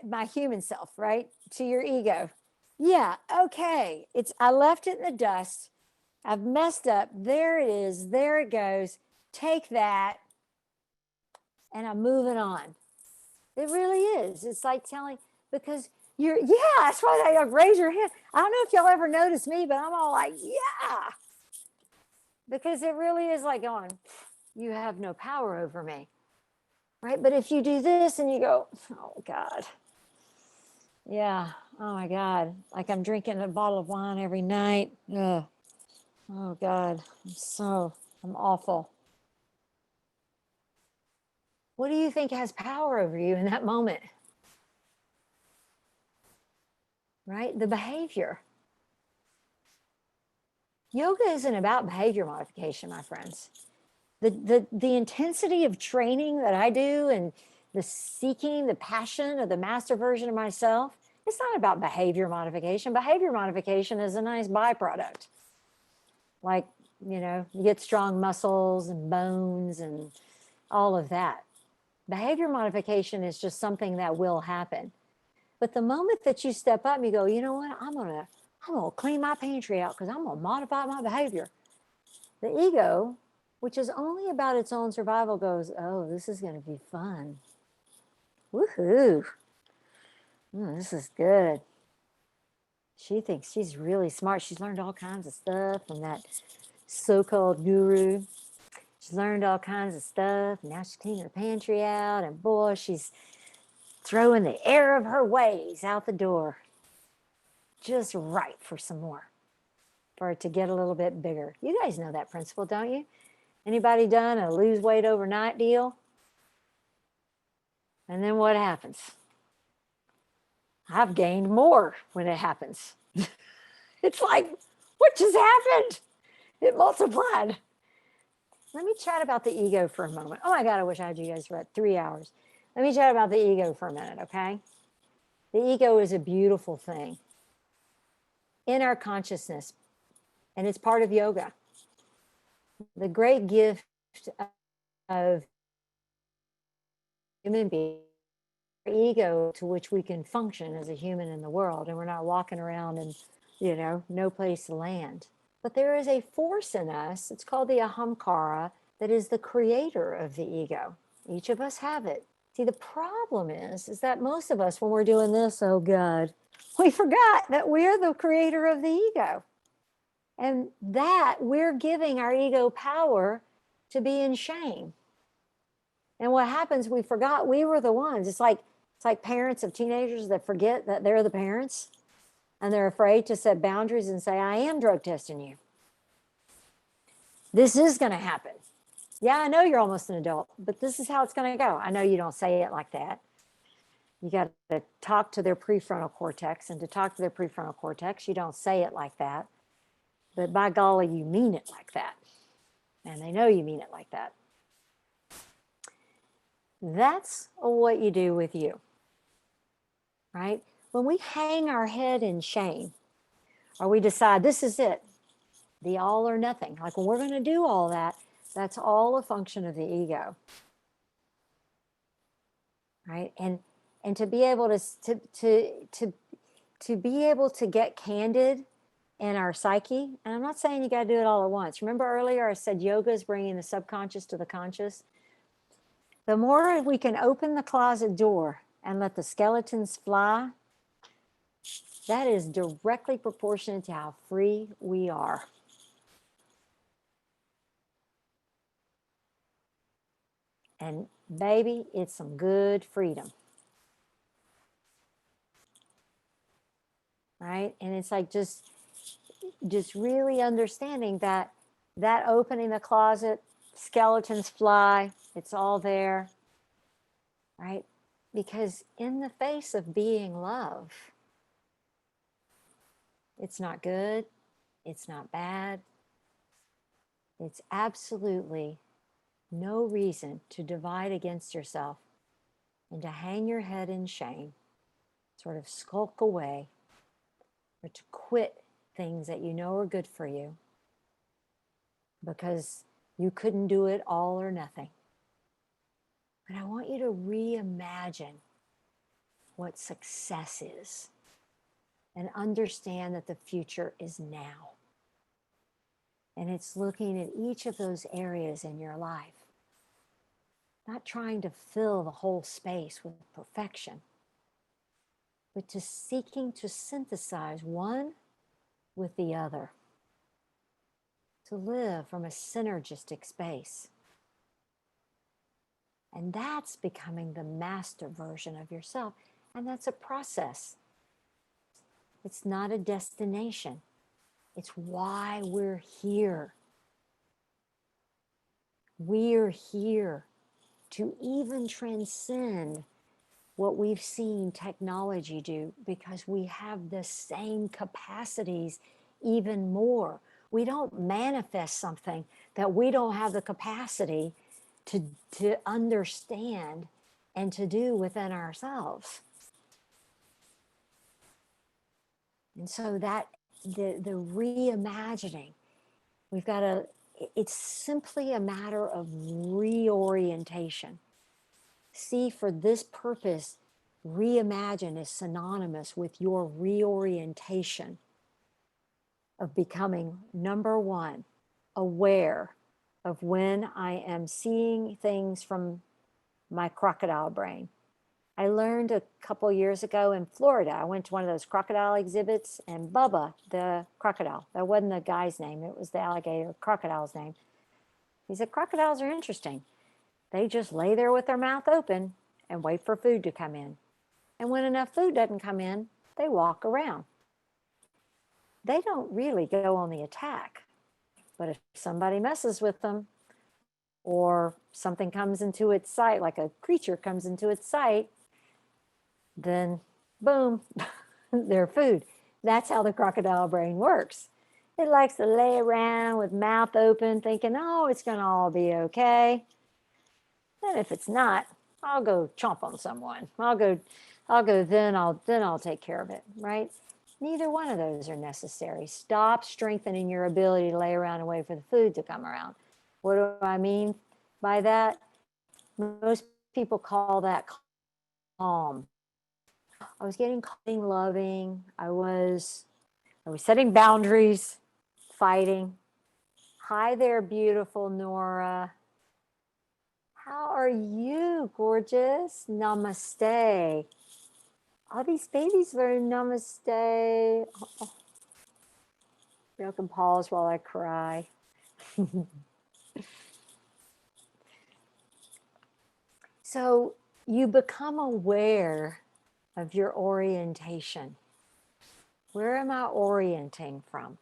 my human self, right? To your ego. Yeah, okay. I left it in the dust. I've messed up. There it is. There it goes. Take that. And I'm moving on. It really is. It's like because that's why they like, raise your hand. I don't know if y'all ever notice me, but I'm all like, yeah. Because it really is like going, you have no power over me. Right? But if you do this and you go, oh God. Yeah. Oh my God. Like I'm drinking a bottle of wine every night. Ugh. Oh God. I'm awful. What do you think has power over you in that moment? Right? The behavior. Yoga isn't about behavior modification, my friends. The intensity of training that I do and the seeking, the passion of the master version of myself, it's not about behavior modification. Behavior modification is a nice byproduct. Like, you know, you get strong muscles and bones and all of that. Behavior modification is just something that will happen. But the moment that you step up and you go, you know what, I'm gonna clean my pantry out because I'm gonna modify my behavior. The ego, which is only about its own survival, goes, oh, this is gonna be fun. Woohoo. This is good. She thinks she's really smart. She's learned all kinds of stuff from that so-called guru. She's learned all kinds of stuff. Now she's cleaning her pantry out, and boy, she's throwing the air of her ways out the door. Just right for some more, for it to get a little bit bigger. You guys know that principle, don't you? Anybody done a lose weight overnight deal? And then what happens? I've gained more when it happens. It's like, what just happened? It multiplied. Let me chat about the ego for a moment. Oh my God, I wish I had you guys for about 3 hours. Let me chat about the ego for a minute, okay? The ego is a beautiful thing in our consciousness, and it's part of yoga. The great gift of human being, ego to which we can function as a human in the world, and we're not walking around and, you know, no place to land. But there is a force in us, it's called the ahamkara, that is the creator of the ego. Each of us have it. See, the problem is that most of us, when we're doing this, oh God, we forgot that we're the creator of the ego. And that we're giving our ego power to be in shame. And what happens, we forgot we were the ones. It's like parents of teenagers that forget that they're the parents, and they're afraid to set boundaries and say, I am drug testing you. This is going to happen. Yeah, I know you're almost an adult, but this is how it's going to go. I know you don't say it like that. You got to talk to their prefrontal cortex, and to talk to their prefrontal cortex, you don't say it like that. But by golly, you mean it like that. And they know you mean it like that. That's what you do with you, right? When we hang our head in shame, or we decide this is it, the all or nothing, like when we're going to do all that, that's all a function of the ego, right? And to be able to be able to get candid in our psyche, and I'm not saying you got to do it all at once. Remember earlier I said yoga is bringing the subconscious to the conscious. The more we can open the closet door and let the skeletons fly, that is directly proportionate to how free we are. And baby, it's some good freedom. Right? And it's like just really understanding that opening the closet, skeletons fly, it's all there. Right? Because in the face of being love, it's not good, it's not bad, it's absolutely no reason to divide against yourself and to hang your head in shame, sort of skulk away, or to quit things that you know are good for you because you couldn't do it all or nothing. But I want you to reimagine what success is and understand that the future is now. And it's looking at each of those areas in your life, not trying to fill the whole space with perfection, but to seeking to synthesize one with the other, to live from a synergistic space. And that's becoming the master version of yourself. And that's a process. It's not a destination. It's why we're here. We're here to even transcend what we've seen technology do, because we have the same capacities, even more. We don't manifest something that we don't have the capacity to understand and to do within ourselves. And so that the reimagining, we've got to, it's simply a matter of reorientation. See, for this purpose, reimagine is synonymous with your reorientation of becoming, number one, aware of when I am seeing things from my crocodile brain. I learned a couple years ago in Florida, I went to one of those crocodile exhibits, and Bubba, the crocodile, that wasn't the guy's name, it was the alligator crocodile's name. He said, crocodiles are interesting. They just lay there with their mouth open and wait for food to come in. And when enough food doesn't come in, they walk around. They don't really go on the attack. But if somebody messes with them, or something comes into its sight, like a creature comes into its sight, then boom, they're food. That's how the crocodile brain works. It likes to lay around with mouth open, thinking, oh, it's going to all be okay. And if it's not, I'll go chomp on someone. I'll go, then I'll take care of it, right? Neither one of those are necessary. Stop strengthening your ability to lay around and wait for the food to come around. What do I mean by that? Most people call that calm. I was getting loving. I was setting boundaries, fighting. Hi there, beautiful Nora. How are you, gorgeous? Namaste. All these babies are namaste. Oh, you can pause while I cry. So you become aware of your orientation. Where am I orienting from?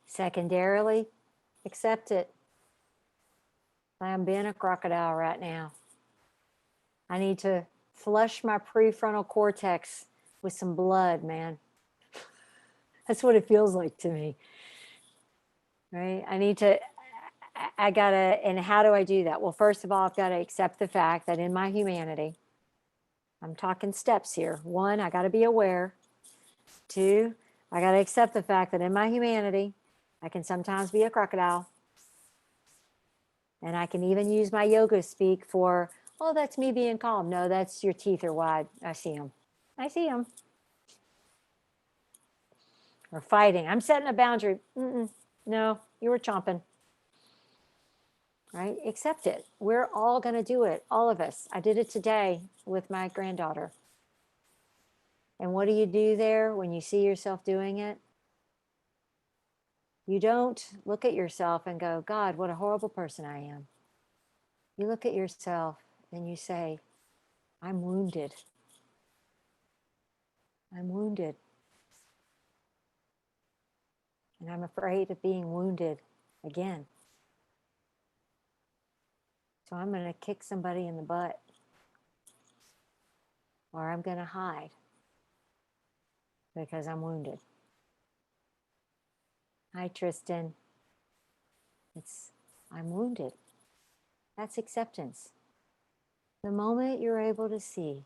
Secondarily, accept it. I'm being a crocodile right now. I need to flush my prefrontal cortex with some blood, man. That's what it feels like to me. Right? I gotta, and how do I do that? Well, first of all, I've got to accept the fact that in my humanity, I'm talking steps here. One, I got to be aware. Two, I got to accept the fact that in my humanity, I can sometimes be a crocodile. And I can even use my yoga speak for, oh, that's me being calm. No, that's your teeth are wide. I see them. I see them. Or fighting. I'm setting a boundary. No, you were chomping. Right? Accept it. We're all going to do it. All of us. I did it today with my granddaughter. And what do you do there when you see yourself doing it? You don't look at yourself and go, God, what a horrible person I am. You look at yourself and you say, I'm wounded. I'm wounded. And I'm afraid of being wounded again. So I'm going to kick somebody in the butt. Or I'm going to hide because I'm wounded. Hi, Tristan. I'm wounded. That's acceptance. The moment you're able to see,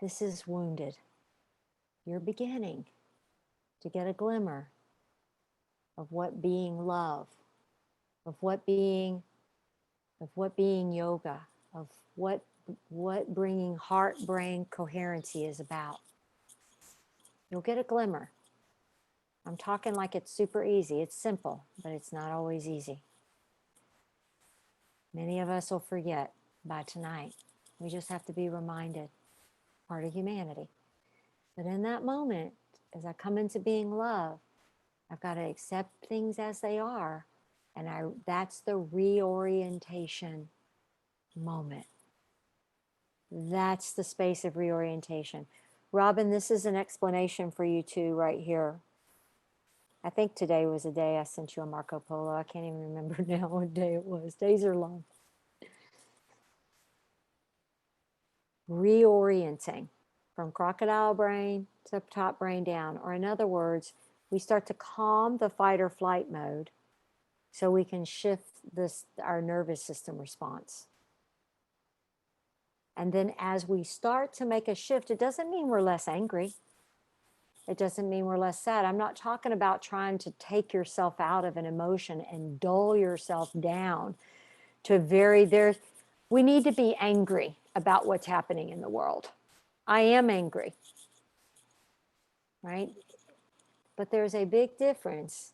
this is wounded, you're beginning to get a glimmer of what being love, of what being yoga, of what bringing heart-brain coherency is about. You'll get a glimmer. I'm talking like it's super easy. It's simple, but it's not always easy. Many of us will forget by tonight. We just have to be reminded, part of humanity. But in that moment, as I come into being love, I've got to accept things as they are. And that's the reorientation moment. That's the space of reorientation. Robin, this is an explanation for you too, right here. I think today was a day I sent you a Marco Polo. I can't even remember now what day it was. Days are long. reorienting from crocodile brain to top brain down. Or in other words, we start to calm the fight or flight mode so we can shift our nervous system response. And then as we start to make a shift, it doesn't mean we're less angry. It doesn't mean we're less sad. I'm not talking about trying to take yourself out of an emotion and dull yourself down to we need to be angry about what's happening in the world. I am angry, right? But there's a big difference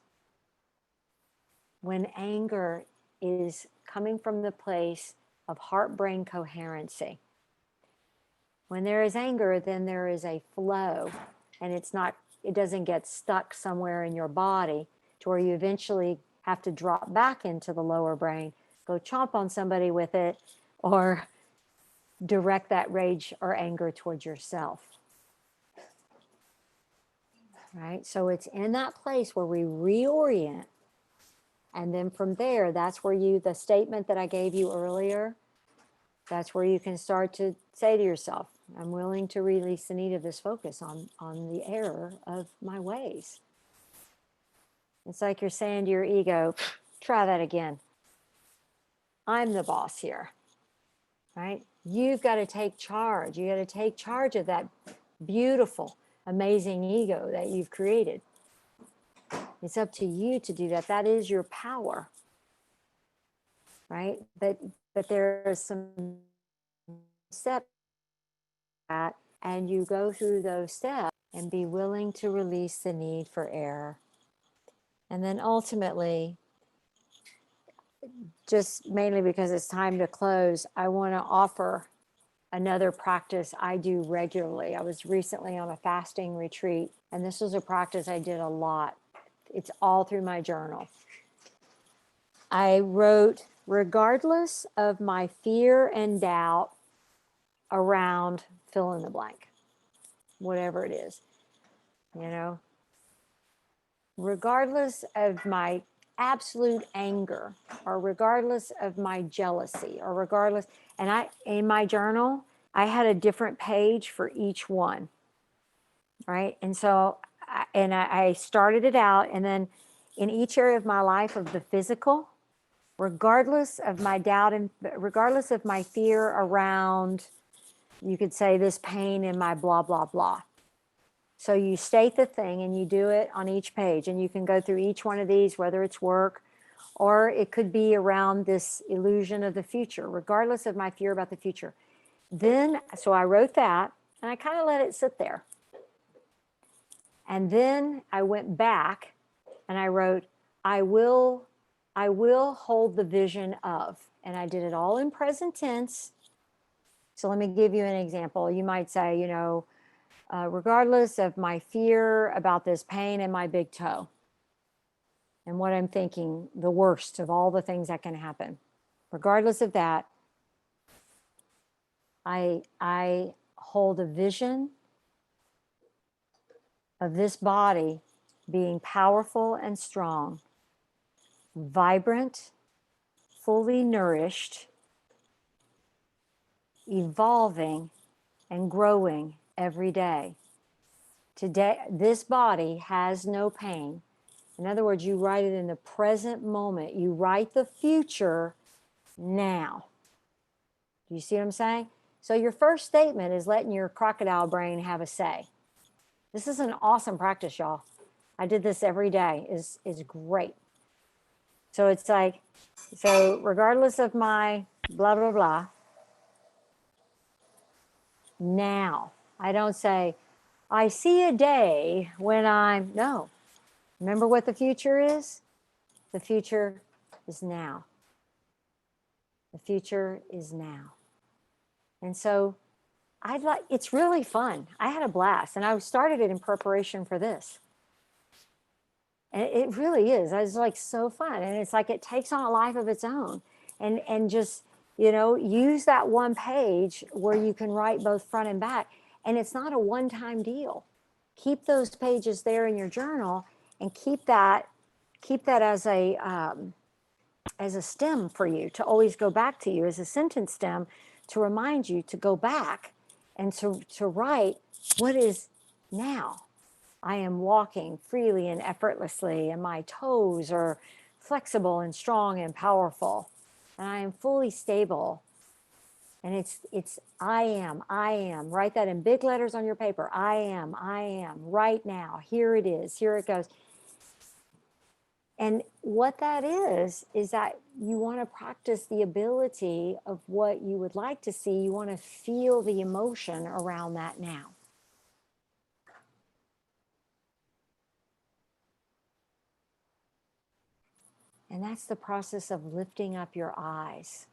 when anger is coming from the place of heart-brain coherency. When there is anger, then there is a flow, and it doesn't get stuck somewhere in your body to where you eventually have to drop back into the lower brain, go chomp on somebody with it, or direct that rage or anger towards yourself. Right? So it's in that place where we reorient. And then from there, that's where the statement that I gave you earlier, that's where you can start to say to yourself, I'm willing to release the need of this focus on the error of my ways. It's like you're saying to your ego, try that again. I'm the boss here, right? You've got to take charge. You got to take charge of that beautiful, amazing ego that you've created. It's up to you to do that. That is your power, right? But there's some steps that, and you go through those steps and be willing to release the need for error. And then ultimately, just mainly because it's time to close, I want to offer another practice I do regularly. I was recently on a fasting retreat, and this was a practice I did a lot. It's all through my journal. I wrote, regardless of my fear and doubt around fill in the blank, whatever it is, regardless of my absolute anger, or regardless of my jealousy, or regardless, and in my journal, I had a different page for each one, right? And so, I started it out, and then in each area of my life of the physical, regardless of my doubt and regardless of my fear around, you could say, this pain in my blah, blah, blah. So you state the thing and you do it on each page, and you can go through each one of these, whether it's work or it could be around this illusion of the future, regardless of my fear about the future. Then, so I wrote that and I kind of let it sit there. And then I went back and I wrote, I will hold the vision of, and I did it all in present tense. So let me give you an example. You might say, regardless of my fear about this pain in my big toe and what I'm thinking, the worst of all the things that can happen, regardless of that, I hold a vision of this body being powerful and strong, vibrant, fully nourished, evolving and growing every day. Today, this body has no pain. In other words, you write it in the present moment. You write the future now. Do you see what I'm saying? So your first statement is letting your crocodile brain have a say. This is an awesome practice, y'all. I did this every day. Is great. So it's like, so regardless of my blah, blah, blah, now. I don't say, I see a day when no. Remember what the future is? The future is now. The future is now. And so it's really fun. I had a blast, and I started it in preparation for this. And it really is. It's like so fun. And it's like it takes on a life of its own. And just, use that one page where you can write both front and back. And it's not a one-time deal. Keep those pages there in your journal and keep that as a stem for you to always go back to, you as a sentence stem to remind you to go back and to write what is now. I am walking freely and effortlessly, and my toes are flexible and strong and powerful, and I am fully stable. And it's I am. Write that in big letters on your paper. I am right now. Here it is. Here it goes. And what that is that you want to practice the ability of what you would like to see. You want to feel the emotion around that now. And that's the process of lifting up your eyes.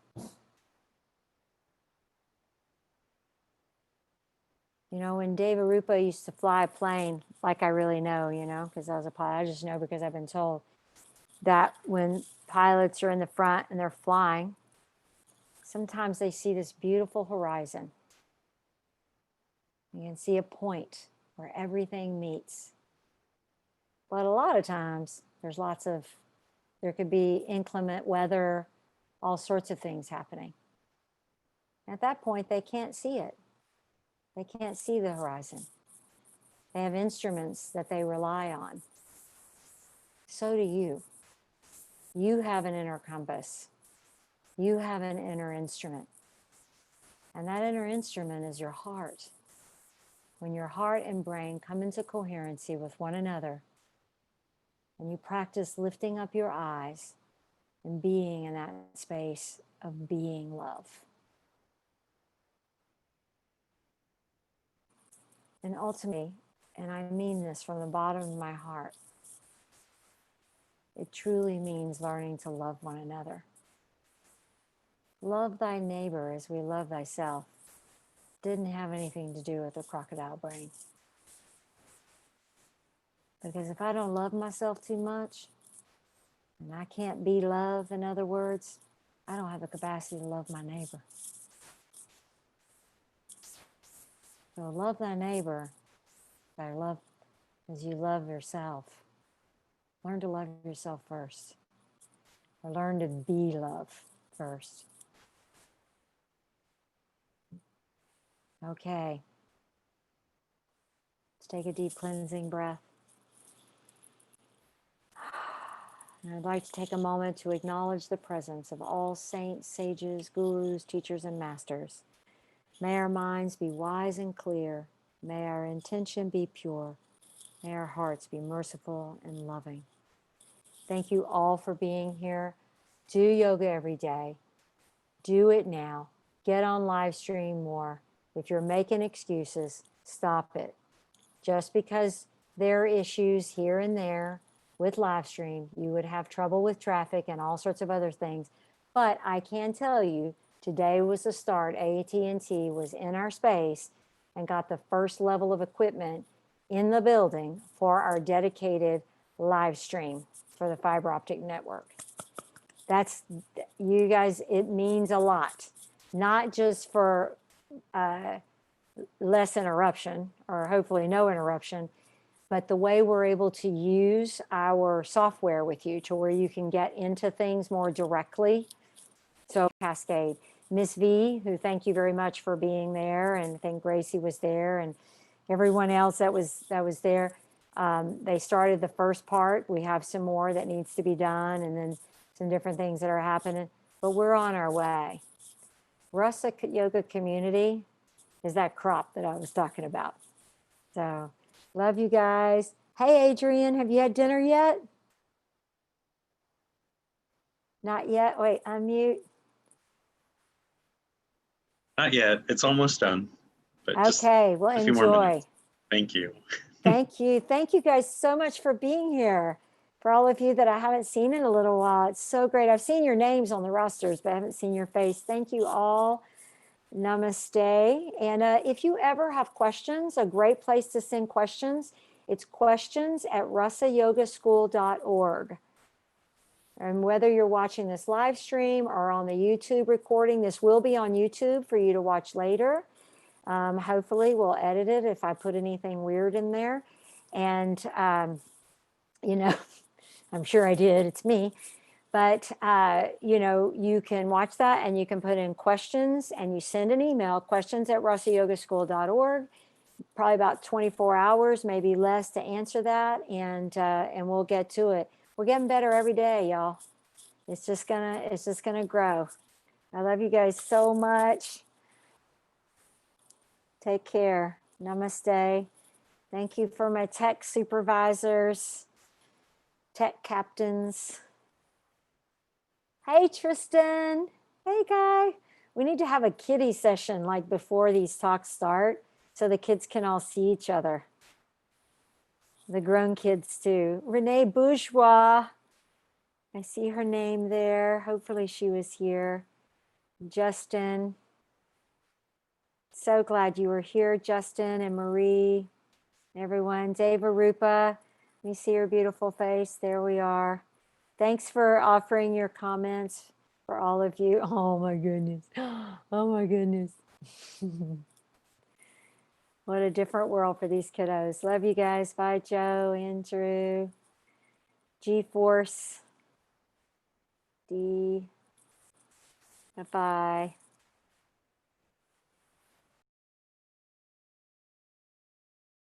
You know, when Dave Arupa used to fly a plane, like I really know, you know, because I was a pilot, I just know because I've been told that when pilots are in the front and they're flying, sometimes they see this beautiful horizon. You can see a point where everything meets. But a lot of times there could be inclement weather, all sorts of things happening. At that point, they can't see it. They can't see the horizon. They have instruments that they rely on. So do you. You have an inner compass. You have an inner instrument. And that inner instrument is your heart. When your heart and brain come into coherency with one another, and you practice lifting up your eyes and being in that space of being love. And ultimately, and I mean this from the bottom of my heart, it truly means learning to love one another. Love thy neighbor as we love thyself didn't have anything to do with the crocodile brain. Because if I don't love myself too much, and I can't be love, in other words, I don't have the capacity to love my neighbor. So love thy neighbor by love as you love yourself. Learn to love yourself first. Or learn to be love first. Okay. Let's take a deep cleansing breath. And I'd like to take a moment to acknowledge the presence of all saints, sages, gurus, teachers, and masters. May our minds be wise and clear. May our intention be pure. May our hearts be merciful and loving. Thank you all for being here. Do yoga every day. Do it now. Get on live stream more. If you're making excuses, stop it. Just because there are issues here and there with live stream, you would have trouble with traffic and all sorts of other things. But I can tell you, today was the start. AT&T was in our space and got the first level of equipment in the building for our dedicated live stream for the fiber optic network. That's, you guys, it means a lot. Not just for less interruption, or hopefully no interruption, but the way we're able to use our software with you to where you can get into things more directly. So Cascade. Miss V, who thank you very much for being there, and I think Gracie was there, and everyone else that was there. They started the first part. We have some more that needs to be done, and then some different things that are happening, but we're on our way. Rasa Yoga Community is that crop that I was talking about. So love you guys. Hey, Adrian, have you had dinner yet? Not yet. Wait, unmute. Not yet. It's almost done. But just Okay, well, a few more enjoy. minutes. Thank you. Thank you. Thank you guys so much for being here. For all of you that I haven't seen in a little while, it's so great. I've seen your names on the rosters, but I haven't seen your face. Thank you all. Namaste. And if you ever have questions, a great place to send questions, it's questions@rasayogaschool.org. And whether you're watching this live stream or on the YouTube recording, this will be on YouTube for you to watch later. Hopefully we'll edit it if I put anything weird in there. And, you know, I'm sure I did, it's me. But, you can watch that and you can put in questions and you send an email, questions@russellyogaschool.org. Probably about 24 hours, maybe less to answer that. And we'll get to it. We're getting better every day, y'all. It's just gonna grow. I love you guys so much. Take care. Namaste. Thank you for my tech supervisors, tech captains. Hey, Tristan. Hey, Guy. We need to have a kiddie session like before these talks start so the kids can all see each other. The grown kids too. Renee Bourgeois. I see her name there. Hopefully she was here. Justin. So glad you were here, Justin and Marie. Everyone. Deva Rupa. Let me see her beautiful face. There we are. Thanks for offering your comments for all of you. Oh my goodness. Oh my goodness. What a different world for these kiddos. Love you guys. Bye, Joe, Andrew, G-Force, D. Bye-bye.